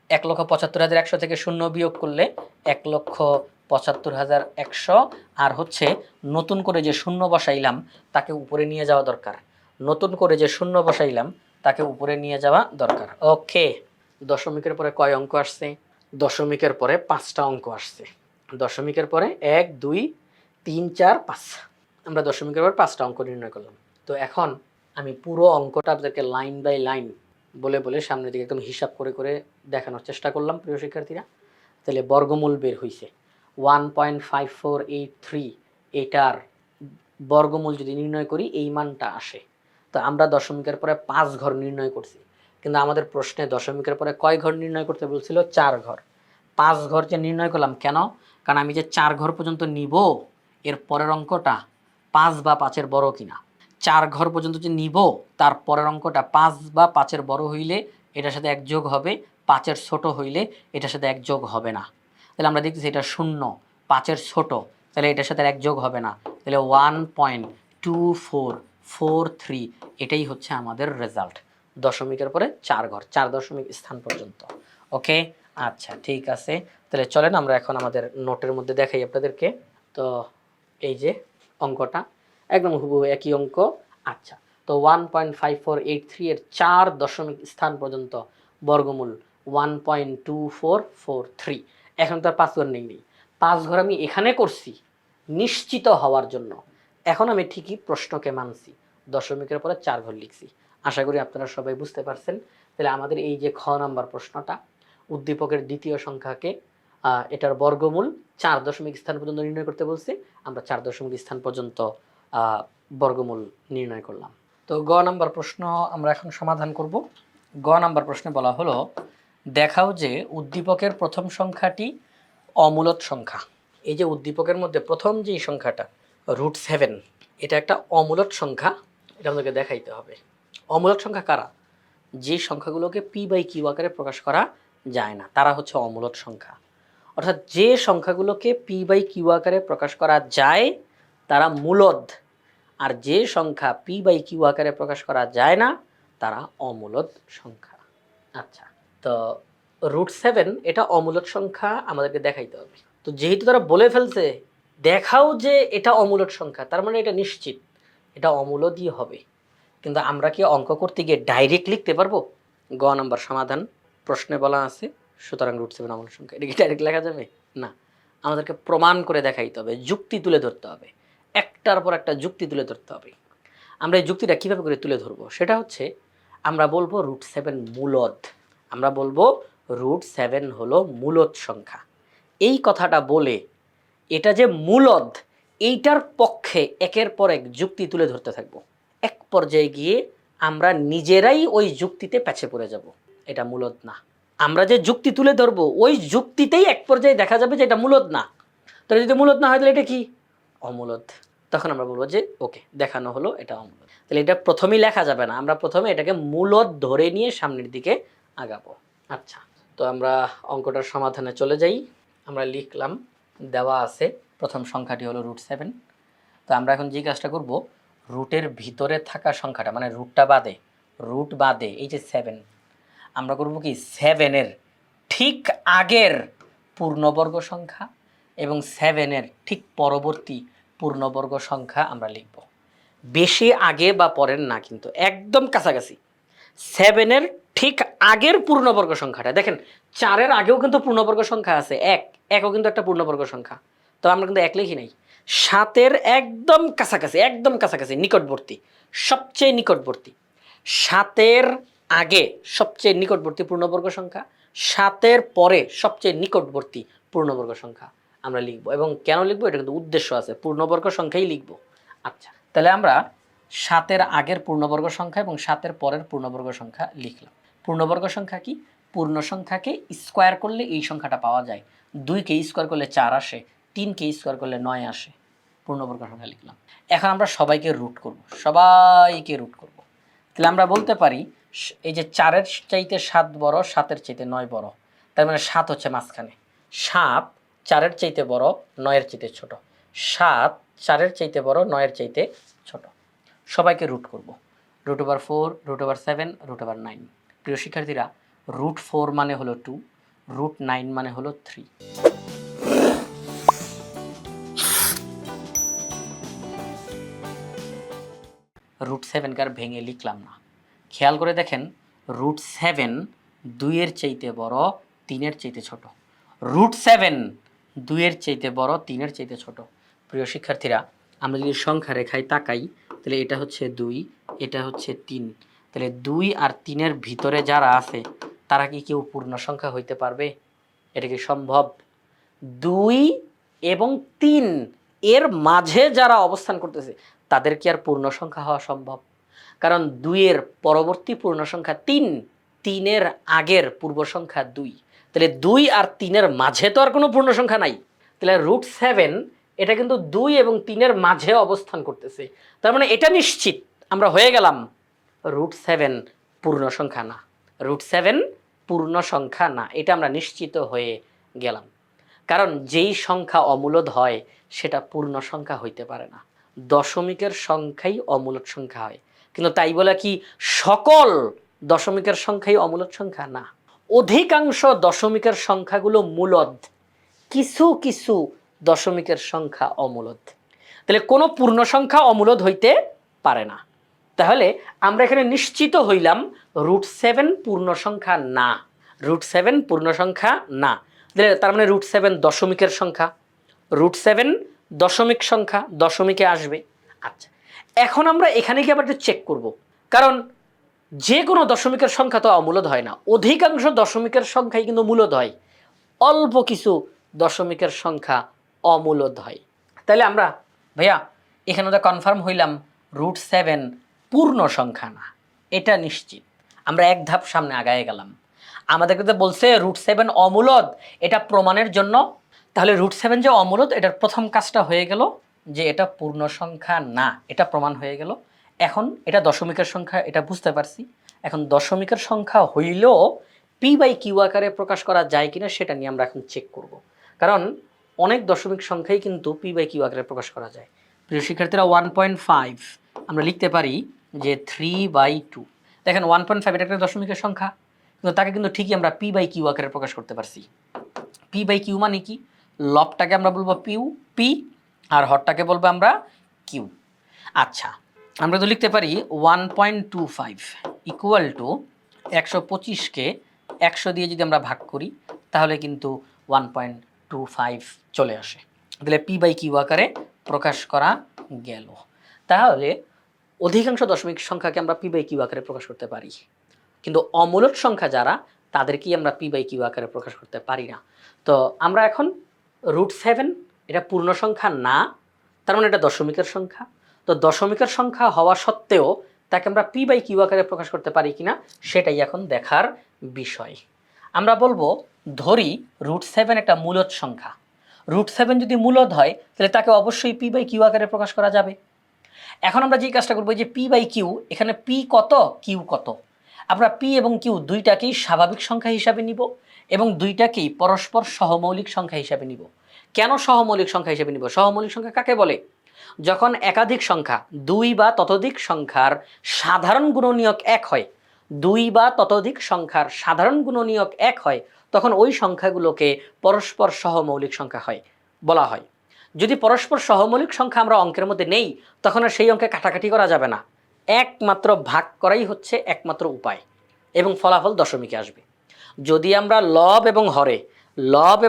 1,75,100 থেকে শূন্য বিয়োগ করলে 1,75,100, আর হচ্ছে নতুন করে যে শূন্য বসাইলাম তাকে উপরে নিয়ে যাওয়া দরকার। নতুন করে যে শূন্য বসাইলাম তাকে উপরে নিয়ে যাওয়া দরকার। ওকে, দশমিকের পরে কয় অঙ্ক আসছে? দশমিকের পরে 5টা অঙ্ক আসছে। দশমিকের পরে 1 2 3 4 5, আমরা দশমিকের পর 5টা অঙ্ক নির্ণয় করলাম। তো এখন আমি পুরো অঙ্কটা আপনাদেরকে লাইন বাই লাইন বলে বলে সামনের দিকে একদম হিসাব করে করে দেখানোর চেষ্টা করলাম প্রিয় শিক্ষার্থীরা। তাহলে বর্গমূল বের হয়েছে 1.5483, এটার বর্গমূল যদি নির্ণয় করি এই মানটা আসে। তো আমরা দশমিকের পরে 5 ঘর নির্ণয় করছি, কিন্তু আমাদের প্রশ্নে দশমিকের পরে কয় ঘর নির্ণয় করতে বলছিল? 4 ঘর। 5 ঘর যে নির্ণয় করলাম কেন? কারণ আমি যে 4 ঘর পর্যন্ত নিব, এর পরের অঙ্কটা 5 বা 5-এর বড় কিনা। 4 ঘর পর্যন্ত যে নিব, তার পরের অঙ্কটা 5 বা 5-এর বড় হইলে এটার সাথে 1 যোগ হবে, 5-এর ছোট হইলে এটার সাথে 1 যোগ হবে না। তাহলে আমরা দেখতেছি এটা শূন্য, 5-এর ছোট, তাহলে এটার সাথে 1 যোগ হবে না। তাহলে 1.2443, এটাই হচ্ছে আমাদের রেজাল্ট। দশমিকের পরে 4 ঘর, 4 দশমিক স্থান পর্যন্ত। ওকে, আচ্ছা ঠিক আছে। তাহলে চলেন আমরা এখন আমাদের নোটের মধ্যে দেখাই আপনাদেরকে। তো এই যে অঙ্কটা একদম হুবহু একই অঙ্ক। আচ্ছা, তো 1.5483 এর 4 দশমিক স্থান পর্যন্ত বর্গমূল 1.2443। এখন তো আর 5 ঘর নেই, 5 ঘর আমি এখানে করছি নিশ্চিত হওয়ার জন্য। এখন আমি ঠিকই প্রশ্নকে মানছি, দশমিকের পরে 4 ঘর লিখছি। আশা করি আপনারা সবাই বুঝতে পারছেন। তাহলে আমাদের এই যে খ নাম্বার প্রশ্নটা, উদ্দীপকের দ্বিতীয় সংখ্যাকে এটার বর্গমূল 4 দশমিক স্থান পর্যন্ত নির্ণয় করতে বলছে, আমরা 4 দশমিক স্থান পর্যন্ত বর্গমূল নির্ণয় করলাম। তো গ নাম্বার প্রশ্ন আমরা এখন সমাধান করব। গ নাম্বার প্রশ্নে বলা হলো, দেখাও যে উদ্দীপকের প্রথম সংখ্যাটি অমূলদ সংখ্যা। এই যে উদ্দীপকের মধ্যে প্রথম যেই সংখ্যাটা √7, এটা একটা অমূলদ সংখ্যা, এটা আমাদেরকে দেখাইতে হবে। অমূলদ সংখ্যা কারা? যে সংখ্যাগুলোকে p/q আকারে প্রকাশ করা যায় না, তারা হচ্ছে অমূলদ সংখ্যা। অর্থাৎ যে সংখ্যাগুলোকে p/q আকারে প্রকাশ করা যায় তারা মূলদ, আর যে সংখ্যা p/q আকারে প্রকাশ করা যায় না তারা অমূলদ সংখ্যা। আচ্ছা, তো √7 এটা অমূলদ সংখ্যা আমাদেরকে দেখাইতে হবে। তো যেহেতু তারা বলে ফেলছে দেখাও যে এটা অমূলদ সংখ্যা, তার মানে এটা নিশ্চিত এটা অমূলদই হবে। কিন্তু আমরা কি অঙ্ক করতে গিয়ে ডাইরেক্ট লিখতে পারবো? গ নাম্বার সমাধান প্রশ্নে বলা আছে সুতরাং √7 অমূলদ সংখ্যা, এটা কি ডাইরেক্ট লেখা যাবে? না, আমাদেরকে প্রমাণ করে দেখাইতে হবে, যুক্তি তুলে ধরতে হবে, একটার পর একটা যুক্তি তুলে ধরতে হবে। আমরা এই যুক্তিটা কীভাবে করে তুলে ধরবো? সেটা হচ্ছে আমরা বলবো √7 মূলদ। আমরা বলবো √7 হলো মূলদ সংখ্যা। এই কথাটা বলে এটা যে মূলদ এইটার পক্ষে একের পর এক যুক্তি তুলে ধরতে থাকবো। এক পর্যায়ে গিয়ে আমরা নিজেরাই ওই যুক্তিতে প্যাচে পড়ে যাব, এটা মূলদ না। আমরা যে যুক্তি তুলে ধরবো ওই যুক্তিতেই এক পর্যায়ে দেখা যাবে যে এটা মূলদ না। তাহলে যদি মূলদ না হয় তাহলে এটা কি? অমূলদ। তখন আমরা বলবো যে ওকে, দেখানো হলো এটা অমূলদ। তাহলে এটা প্রথমেই লেখা যাবে না, আমরা প্রথমে এটাকে মূলদ ধরে নিয়ে সামনের দিকে আগাবো। আচ্ছা, তো আমরা অঙ্কটার সমাধানে চলে যাই। আমরা লিখলাম, দেওয়া আছে প্রথম সংখ্যাটি হলো √7। তো আমরা এখন যে কাজটা করব, রুটের ভিতরে থাকা সংখ্যাটা মানে রুট বাদে এই যে 7, আমরা করব কি 7-এর ঠিক আগের পূর্ণবর্গ সংখ্যা এবং 7-এর ঠিক পরবর্তী পূর্ণবর্গ সংখ্যা আমরা লিখব। বেশি আগে বা পরের না, কিন্তু একদম কাছাকাছি। 7-এর ঠিক আগের পূর্ণবর্গ সংখ্যাটা দেখেন, 4-এর আগেও কিন্তু পূর্ণবর্গ সংখ্যা আছে, একও কিন্তু একটা পূর্ণবর্গ সংখ্যা, তো আমরা কিন্তু 1 লিখি নাই। 7-এর একদম কাছাকাছি নিকটবর্তী, সবচেয়ে নিকটবর্তী 7-এর আগে সবচেয়ে নিকটবর্তী পূর্ণবর্গ সংখ্যা 7-এর পরে সবচেয়ে নিকটবর্তী পূর্ণবর্গ সংখ্যা আমরা লিখব। এবং কেন লিখব এটা কিন্তু উদ্দেশ্য আছে, পূর্ণবর্গ সংখ্যাই লিখব। আচ্ছা, তাহলে আমরা 7-এর আগের পূর্ণবর্গ সংখ্যা এবং 7-এর পরের পূর্ণবর্গ সংখ্যা লিখলাম। পূর্ণবর্গ সংখ্যা কি? পূর্ণ সংখ্যাকে স্কোয়ার করলে এই সংখ্যাটা পাওয়া যায়। 2কে স্কোয়ার করলে 4 আসে, 3কে স্কোয়ার করলে 9 আসে। পূর্ণবর্গ সংখ্যা লিখলাম। এখন আমরা সবাইকে রুট করব, সবাইকে রুট করব। তাহলে আমরা বলতে পারি এই যে 4-এর চাইতে 7 বড়, 7-এর চাইতে 9 বড়, তার মানে 7 হচ্ছে মাঝখানে। 7 4-এর চাইতে বড়, 9-এর চাইতে ছোট। 7 4-এর চাইতে বড়, 9-এর চাইতে ছোট। সবাইকে রুট করব। √4, √7, √9। প্রিয় শিক্ষার্থীরা, √4 মানে হলো 2, √9 মানে হলো 3। √7কে আর ভেঙে লিখলাম না। খেয়াল করে দেখেন, √7 2-এর চাইতে বড়, 3-এর চাইতে ছোট। √7 2-এর চাইতে বড়, 3-এর চাইতে ছোট। প্রিয় শিক্ষার্থীরা, আমরা যদি সংখ্যা রেখায় তাকাই, তাহলে এটা হচ্ছে 2, এটা হচ্ছে 3। তাহলে 2 আর 3-এর ভিতরে যারা আছে তারা কি কেউ পূর্ণ সংখ্যা হইতে পারবে? এটা কি সম্ভব? 2 এবং 3 এর মাঝে যারা অবস্থান করতেছে তাদের কি আর পূর্ণ সংখ্যা হওয়া সম্ভব? কারণ 2-এর পরবর্তী পূর্ণ সংখ্যা 3, 3-এর আগের পূর্ব সংখ্যা 2। তাহলে 2 আর 3-এর মাঝে তো আর কোনো পূর্ণ সংখ্যা নাই। তাহলে √7 এটা কিন্তু 2 এবং 3-এর মাঝে অবস্থান করতেছে। তার মানে এটা নিশ্চিত আমরা হয়ে গেলাম √7 পূর্ণ সংখ্যা না। √7 পূর্ণ সংখ্যা না, এটা আমরা নিশ্চিত হয়ে গেলাম। কারণ যেই সংখ্যা অমূলদ হয় সেটা পূর্ণ সংখ্যা হইতে পারে না। দশমিকের সংখ্যাই অমূলদ সংখ্যা হয়। কিন্তু তাই বলে কি সকল দশমিকের সংখ্যাই অমূলদ সংখ্যা? না। অধিকাংশ দশমিকের সংখ্যাগুলো মূলদ, কিছু কিছু দশমিকের সংখ্যা অমূলদ। তাহলে কোনো পূর্ণ সংখ্যা অমূলদ হইতে পারে না। তাহলে আমরা এখানে নিশ্চিত হইলাম √7 পূর্ণ সংখ্যা না। √7 পূর্ণ সংখ্যা না। তার মানে √7 দশমিকের সংখ্যা, √7 দশমিক সংখ্যা, দশমিকে আসবে। আচ্ছা, এখন আমরা এখানে কি আবার একটু চেক করব, কারণ যে কোনো দশমিকের সংখ্যা তো অমূলদ হয় না। অধিকাংশ দশমিকের সংখ্যাই কিন্তু মূলদ হয়, অল্প কিছু দশমিকের সংখ্যা অমূলদ হয়। তাহলে আমরা ভাইয়া এখানে তো কনফার্ম হইলাম √7 পূর্ণ সংখ্যা না, এটা নিশ্চিত। আমরা এক ধাপ সামনে আগায় গেলাম। আমাদেরকে তো বলছে √7 অমূলদ, এটা প্রমাণের জন্য। তাহলে √7 যে অমূলদ, এটার প্রথম কাজটা হয়ে গেল যে এটা পূর্ণ সংখ্যা না, এটা প্রমাণ হয়ে গেল। এখন এটা দশমিকের সংখ্যা, এটা বুঝতে পারছি। এখন দশমিকের সংখ্যা হইলেও p/q আকারে প্রকাশ করা যায় কিনা সেটা নিয়ে আমরা এখন চেক করব। কারণ অনেক দশমিক সংখ্যাই কিন্তু p/q আকারে প্রকাশ করা যায়। প্রিয় শিক্ষার্থীরা, 1.5 আমরা লিখতে পারি যে 3/2। দেখেন 1.5 এটা একটা দশমিকের সংখ্যা, কিন্তু তাকে কিন্তু ঠিকই আমরা p/q আকারে প্রকাশ করতে পারছি। p/q মানে কি? লবটাকে আমরা বলবো p, আর হরটাকে বলবো আমরা q। আচ্ছা, আমরা তো লিখতে পারি 1.25 ইকুয়াল টু 125কে 100 দিয়ে যদি আমরা ভাগ করি তাহলে কিন্তু 1.25 চলে আসে। তাহলে p/q আকারে প্রকাশ করা গেল। তাহলে অধিকাংশ দশমিক সংখ্যাকে আমরা p/q আকারে প্রকাশ করতে পারি, কিন্তু অমূলদ সংখ্যা যারা তাদেরকেই আমরা p/q আকারে প্রকাশ করতে পারি না। তো আমরা এখন √7 এটা পূর্ণ সংখ্যা না, তার মানে এটা দশমিকের সংখ্যা। তো দশমিকের সংখ্যা হওয়া সত্ত্বেও তাকে আমরা p/q আকারে প্রকাশ করতে পারি কিনা সেটাই এখন দেখার বিষয়। আমরা বলবো ধরি √7 একটা মূলদ সংখ্যা। √7 যদি মূলদ হয় তাহলে তাকে অবশ্যই p/q আকারে প্রকাশ করা যাবে। এখন আমরা যে কাজটা করবো যে p/q, এখানে p কত, q কত, আমরা p এবং q দুইটাকেই স্বাভাবিক সংখ্যা হিসাবে নিব এবং দুইটাকেই পরস্পর সহমৌলিক সংখ্যা হিসাবে নিব। কেন সহমৌলিক সংখ্যা হিসাবে নিব? সহমৌলিক সংখ্যা কাকে বলে? যখন একাধিক সংখ্যা, 2 বা ততোধিক সংখ্যার সাধারণ গুণনীয়ক 1 হয়, 2 বা ততোধিক সংখ্যার সাধারণ গুণনীয়ক 1 হয়, তখন ওই সংখ্যাগুলোকে পরস্পর সহমৌলিক সংখ্যা বলা হয়। যদি পরস্পর সহমৌলিক সংখ্যা আমরা অঙ্কের মধ্যে নেই, তখন আর সেই অঙ্কে কাটাকাটি করা যাবে না। একমাত্র ভাগ করাই হচ্ছে একমাত্র উপায় এবং ফলাফল দশমিকে আসবে। যদি আমরা লব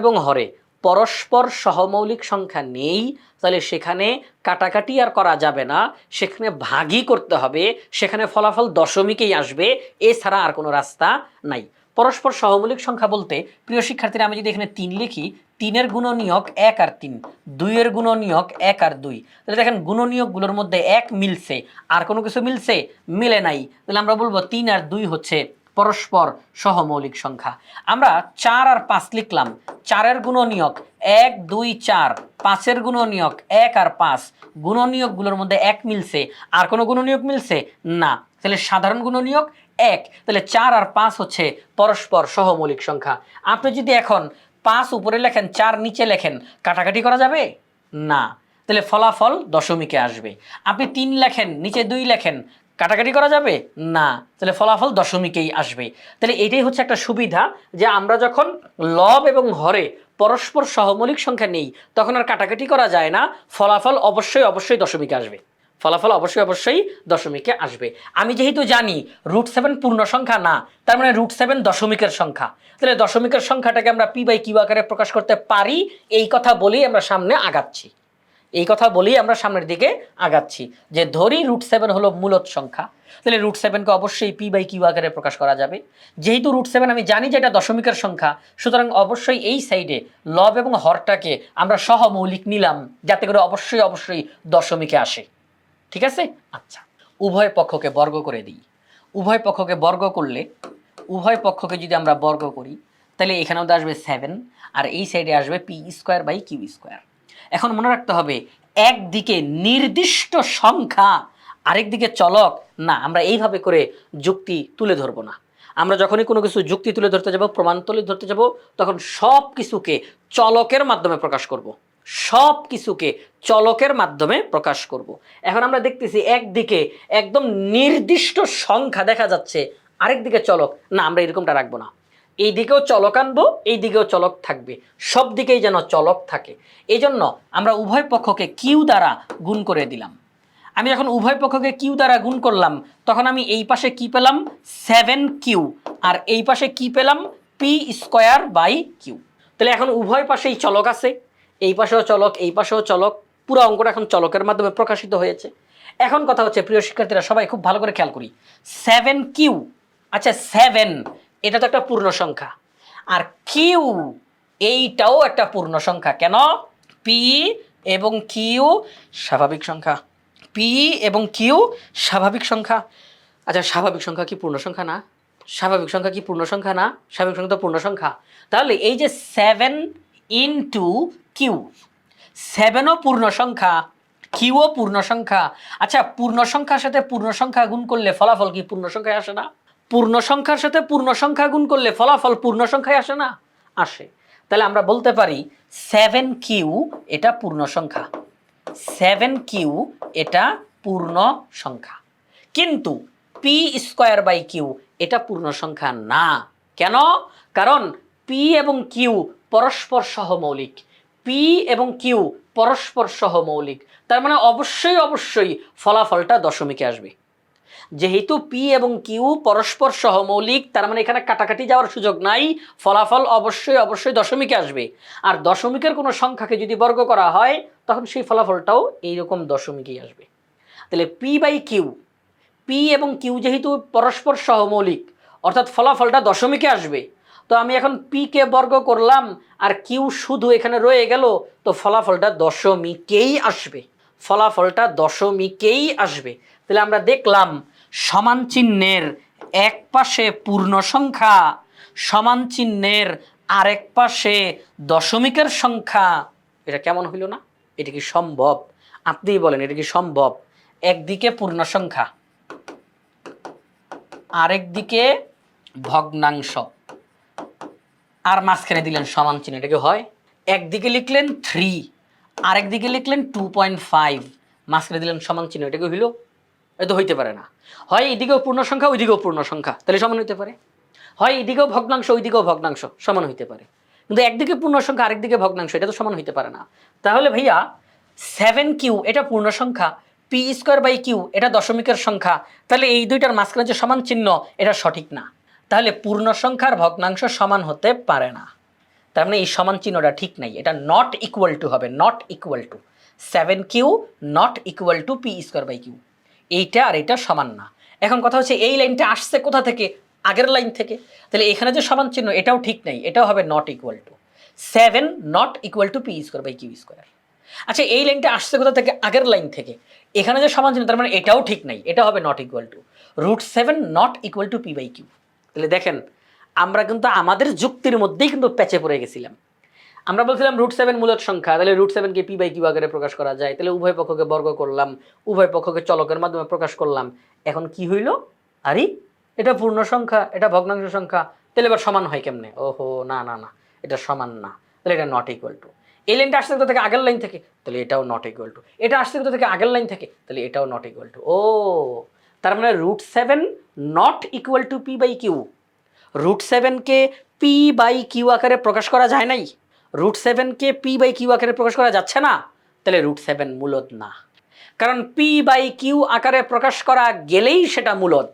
এবং হরে পরস্পর সহমৌলিক সংখ্যা নেই, তাহলে সেখানে কাটাকাটি আর করা যাবে না, সেখানে ভাগই করতে হবে, সেখানে ফলাফল দশমিকেই আসবে, এছাড়া আর কোনো রাস্তা নাই। পরস্পর সহমৌলিক সংখ্যা বলতে প্রিয় শিক্ষার্থীরা আমি যদি এখানে 3 লিখি, 3-এর গুণনীয়ক 1 আর 3, 2-এর গুণনীয়ক 1 আর 2, তাহলে দেখেন গুণনীয়কগুলোর মধ্যে 1 মিলছে, আর কোনো কিছু মিলছে? মিলে নাই। তাহলে আমরা বলবো 3 আর 2 হচ্ছে পরস্পর সহমৌলিক সংখ্যা। আমরা 4 আর 5 লিখলাম, 4-এর গুণনীয়ক 1 2 4, 5-এর গুণনীয়ক 1 আর 5, গুণনীয়কগুলোর মধ্যে 1 মিলছে, আর কোনো গুণনীয়ক মিলছে না, তাহলে সাধারণ গুণনীয়ক 1। তাহলে 4 আর 5 হচ্ছে পরস্পর সহমৌলিক সংখ্যা। আপনি যদি এখন 5 উপরে লেখেন, 4 নিচে লেখেন, কাটাকাটি করা যাবে না, তাহলে ফলাফল দশমিকে আসবে। আপনি 3 লেখেন, নিচে 2 লেখেন, কাটাকাটি করা যাবে না, তাহলে ফলাফল দশমিকেই আসবে। তাহলে এটাই হচ্ছে একটা সুবিধা, যে আমরা যখন লব এবং হরে পরস্পর সহমৌলিক সংখ্যা নেই, তখন আর কাটাকাটি করা যায় না, ফলাফল অবশ্যই অবশ্যই দশমিকে আসবে, ফলাফল অবশ্যই অবশ্যই দশমিকে আসবে। আমি যেহেতু জানি √7 পূর্ণ সংখ্যা না, তার মানে √7 দশমিকের সংখ্যা, তাহলে দশমিকের সংখ্যাটাকে আমরা p/q আকারে প্রকাশ করতে পারি। এই কথা বলেই আমরা সামনে আগাচ্ছি, এই কথা বলেই আমরা সামনের দিকে আগাচ্ছি, যে ধরি √7 হলো মূলত সংখ্যা, তাহলে √7কে অবশ্যই p/q আকারে প্রকাশ করা যাবে। যেহেতু √7 আমি জানি যে এটা দশমিকের সংখ্যা, সুতরাং অবশ্যই এই সাইডে লব এবং হরটাকে আমরা সহমৌলিক নিলাম, যাতে করে অবশ্যই অবশ্যই দশমিকে আসে। ঠিক আছে? আচ্ছা, উভয় পক্ষকে বর্গ করে দিই। উভয় পক্ষকে বর্গ করলে, উভয় পক্ষকে যদি আমরা বর্গ করি, তাহলে এখানেও আসবে 7, আর এই সাইডে আসবে p²/q²। এখন মনে রাখতে হবে, একদিকে নির্দিষ্ট সংখ্যা, আরেক দিকে চলক না, আমরা এইভাবে করে যুক্তি তুলে ধরবো না। আমরা যখনই কোনো কিছু যুক্তি তুলে ধরতে যাব, প্রমাণ তুলে ধরতে যাব, তখন সব কিছুকে চলকের মাধ্যমে প্রকাশ করব, সব কিছুকে চলকের মাধ্যমে প্রকাশ করব। এখন আমরা দেখতেছি একদিকে একদম নির্দিষ্ট সংখ্যা দেখা যাচ্ছে, আরেক দিকে চলক না, আমরা এরকমটা রাখবো না। এই দিকেও চলক আনবো, এই দিকেও চলক থাকবে, সব দিকেই যেন চলক থাকে। এই জন্য আমরা উভয় পক্ষকে কিউ দ্বারা গুণ করে দিলাম। আমি যখন উভয় পক্ষকে কিউ দ্বারা গুণ করলাম, তখন আমি এই পাশে কি পেলাম? 7q, আর এই পাশে কি পেলাম? p²/q। তাহলে এখন উভয় পাশেই চলক আছে, এই পাশেও চলক, এই পাশেও চলক, পুরো অঙ্কটা এখন চলকের মাধ্যমে প্রকাশিত হয়েছে। এখন কথা হচ্ছে প্রিয় শিক্ষার্থীরা, সবাই খুব ভালো করে খেয়াল করি, 7q, আচ্ছা 7 এটা তো একটা পূর্ণ সংখ্যা, আর কিউ এইটাও একটা পূর্ণ সংখ্যা। কেন? পি এবং কিউ স্বাভাবিক সংখ্যা, পি এবং কিউ স্বাভাবিক সংখ্যা। আচ্ছা, স্বাভাবিক সংখ্যা কি পূর্ণ সংখ্যা না? স্বাভাবিক সংখ্যা কি পূর্ণ সংখ্যা না? স্বাভাবিক সংখ্যা তো পূর্ণ সংখ্যা। তাহলে এই যে 7 ইন্টু কিউ, 7ও পূর্ণ সংখ্যা, কিউও পূর্ণ সংখ্যা। আচ্ছা, পূর্ণ সংখ্যার সাথে পূর্ণ সংখ্যা গুণ করলে ফলাফল কি পূর্ণ সংখ্যায় আসে না? পূর্ণ সংখ্যার সাথে পূর্ণ সংখ্যা গুণ করলে ফলাফল পূর্ণ সংখ্যায় আসে না? আসে। তাহলে আমরা বলতে পারি 7q এটা পূর্ণ সংখ্যা, 7q এটা পূর্ণ সংখ্যা। কিন্তু p²/q এটা পূর্ণ সংখ্যা না। কেন? কারণ p এবং q পরস্পর সহমৌলিক, p এবং q পরস্পর সহমৌলিক, তার মানে অবশ্যই অবশ্যই ফলাফলটা দশমিকে আসবে। যেহেতু পি এবং কিউ পরস্পর সহমৌলিক, তার মানে এখানে কাটাকাটি যাওয়ার সুযোগ নাই, ফলাফল অবশ্যই অবশ্যই দশমিকে আসবে। আর দশমিকের কোনো সংখ্যাকে যদি বর্গ করা হয়, তখন সেই ফলাফলটাও এইরকম দশমিকেই আসবে। তাহলে p/q, পি এবং কিউ যেহেতু পরস্পর সহমৌলিক, অর্থাৎ ফলাফলটা দশমিকে আসবে। তো আমি এখন পিকে বর্গ করলাম, আর কিউ শুধু এখানে রয়ে গেল, তো ফলাফলটা দশমিকেই আসবে, ফলাফলটা দশমিকেই আসবে। তাহলে আমরা দেখলাম সমান চিহ্নের এক পাশে পূর্ণ সংখ্যা, সমান চিহ্নের আরেক পাশে দশমিকের সংখ্যা। এটা কেমন হইল না? এটা কি সম্ভব? আপনিই বলেন, এটা কি সম্ভব? একদিকে পূর্ণ সংখ্যা, আরেক দিকে ভগ্নাংশ, আর মাঝখানে দিলেন সমান চিহ্ন, এটা কি হয়? একদিকে লিখলেন 3, আরেক দিকে লিখলেন 2.5, মাঝখানে দিলেন সমান চিহ্ন, এটা কি হইল? এটা হইতে পারে না। হয় এদিকেও পূর্ণ সংখ্যা, ওইদিকেও পূর্ণ সংখ্যা, তাহলে সমান হইতে পারে। হয় এদিকেও ভগ্নাংশ, ওইদিকেও ভগ্নাংশ, সমান হইতে পারে। কিন্তু একদিকে পূর্ণ সংখ্যা, আরেকদিকে ভগ্নাংশ, এটা তো সমান হইতে পারে না। তাহলে ভাইয়া 7q এটা পূর্ণ সংখ্যা, p²/q এটা দশমিকের সংখ্যা, তাহলে এই দুইটার মাঝখানে যে সমান চিহ্ন, এটা সঠিক না। তাহলে পূর্ণ সংখ্যার ভগ্নাংশ সমান হতে পারে না, তার মানে এই সমান চিহ্নটা ঠিক নাই, এটা নট ইকুয়াল টু হবে, not equal two 7q not equal two p²/q, এইটা আর এটা সমান না। এখন কথা হচ্ছে এই লাইনটা আসছে কোথা থেকে? আগের লাইন থেকে। তাহলে এখানে যে সমান চিহ্ন এটাও ঠিক নাই, এটাও হবে not equal to 7 not equal to p square by q square. আচ্ছা এই লাইনটা আসছে কোথা থেকে? আগের লাইন থেকে। এখানে যে সমান চিহ্ন তার মানে এটাও ঠিক নাই, এটা হবে not equal to √7 not equal to p by q. তাহলে দেখেন আমরা কিন্তু আমাদের যুক্তির মধ্যেই কিন্তু প্যাচে পড়ে গেছিলাম। আমরা বলছিলাম √7 মূলদ সংখ্যা, তাহলে √7 কে পি বাই কিউ আকারে প্রকাশ করা যায়, তাহলে উভয় পক্ষকে বর্গ করলাম, উভয় পক্ষকে চলকের মাধ্যমে প্রকাশ করলাম। এখন কি হইল? আরে এটা পূর্ণ সংখ্যা, এটা ভগ্নাংশ সংখ্যা, তাহলে এবার সমান হয় কেমনে? ওহো না না না, এটা সমান না, তাহলে এটা নট ইকুয়াল টু। এই লাইনটা আসছে কোথা থেকে? আগের লাইন থেকে, তাহলে এটাও নট ইকুয়াল টু। এটা আসছে কোথা থেকে? আগের লাইন থেকে, তাহলে এটাও নট ইকুয়াল টু। ও তার মানে √7 not equal to p by q. √7 কে পি বাই কিউ আকারে প্রকাশ করা যায় নাই, √7 কে পি বাই কিউ আকারে প্রকাশ করা যাচ্ছে না, তাহলে √7 মূলদ না। কারণ পি বাই কিউ আকারে প্রকাশ করা গেলেই সেটা মূলদ,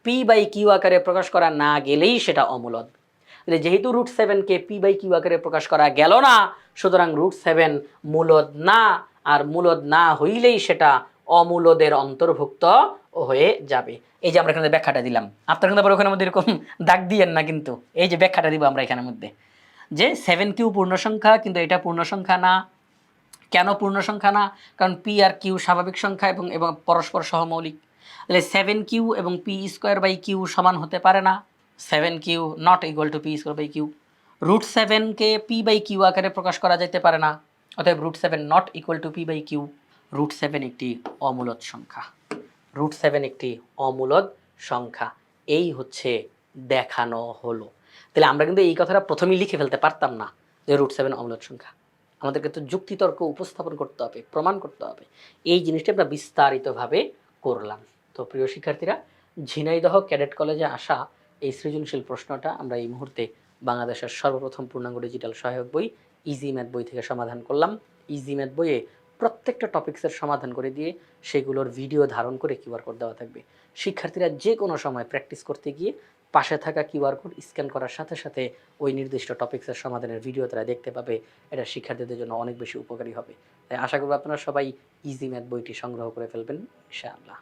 পি বাই কিউ আকারে প্রকাশ করা না গেলেই সেটা অমূলদ। তাহলে যেহেতু √7 কে পি বাই কিউ আকারে প্রকাশ করা গেল না, সুতরাং √7 মূলদ না, আর মূলদ না হইলেই সেটা অমূলদের অন্তর্ভুক্ত হয়ে যাবে। এই যে আমরা এখানে ব্যাখ্যাটা দিলাম, আপনার কিন্তু আবার ওখানের মধ্যে এরকম দাগ দিয়েন না কিন্তু, এই যে ব্যাখ্যাটা দিব আমরা এখানের মধ্যে, যে 7 কিউ পূর্ণ সংখ্যা কিন্তু এটা পূর্ণ সংখ্যা না। কেন পূর্ণ সংখ্যা না? কারণ পি আর কিউ স্বাভাবিক সংখ্যা এবং এবং পরস্পর সহমৌলিক। তাহলে 7 কিউ এবং পি স্কোয়ার বাই কিউ সমান হতে পারে না, 7 q not equal to p square by q. √7 কে পি বাই কিউ আকারে প্রকাশ করা যেতে পারে না, অতএব √7 not equal to p by q. √7 একটি অমূলদ সংখ্যা, √7 একটি অমূলদ সংখ্যা, এই হচ্ছে দেখানো হলো। তাহলে আমরা কিন্তু এই কথাটা প্রথমেই লিখে ফেলতে পারতাম না যে √7 অমূলদ সংখ্যা। আমাদেরকে তো যুক্তিতর্ক উপস্থাপন করতে হবে, প্রমাণ করতে হবে। এই জিনিসটা আমরা বিস্তারিতভাবে করলাম। তো প্রিয় শিক্ষার্থীরা, ঝিনাইদহ ক্যাডেট কলেজে আসা এই সৃজনশীল প্রশ্নটা আমরা এই মুহূর্তে বাংলাদেশের সর্বপ্রথম পূর্ণাঙ্গ ডিজিটাল সহায়ক বই ইজি ম্যাথ বই থেকে সমাধান করলাম। ইজি ম্যাথ বইয়ে প্রত্যেকটা টপিক্সের সমাধান করে দিয়ে সেগুলোর ভিডিও ধারণ করে কিউআর কোড দেওয়া থাকবে। শিক্ষার্থীরা যে কোনো সময় প্র্যাকটিস করতে গিয়ে পাশে থাকা কিউআর কোড স্ক্যান করার সাথে সাথে ওই নির্দিষ্ট টপিক্সের সমাধানের ভিডিও তারা দেখতে পাবে। এটা শিক্ষার্থীদের জন্য অনেক বেশি উপকারী হবে। তাই আশা করব আপনারা সবাই ইজি ম্যাথ বইটি সংগ্রহ করে ফেলবেন ইনশাআল্লাহ।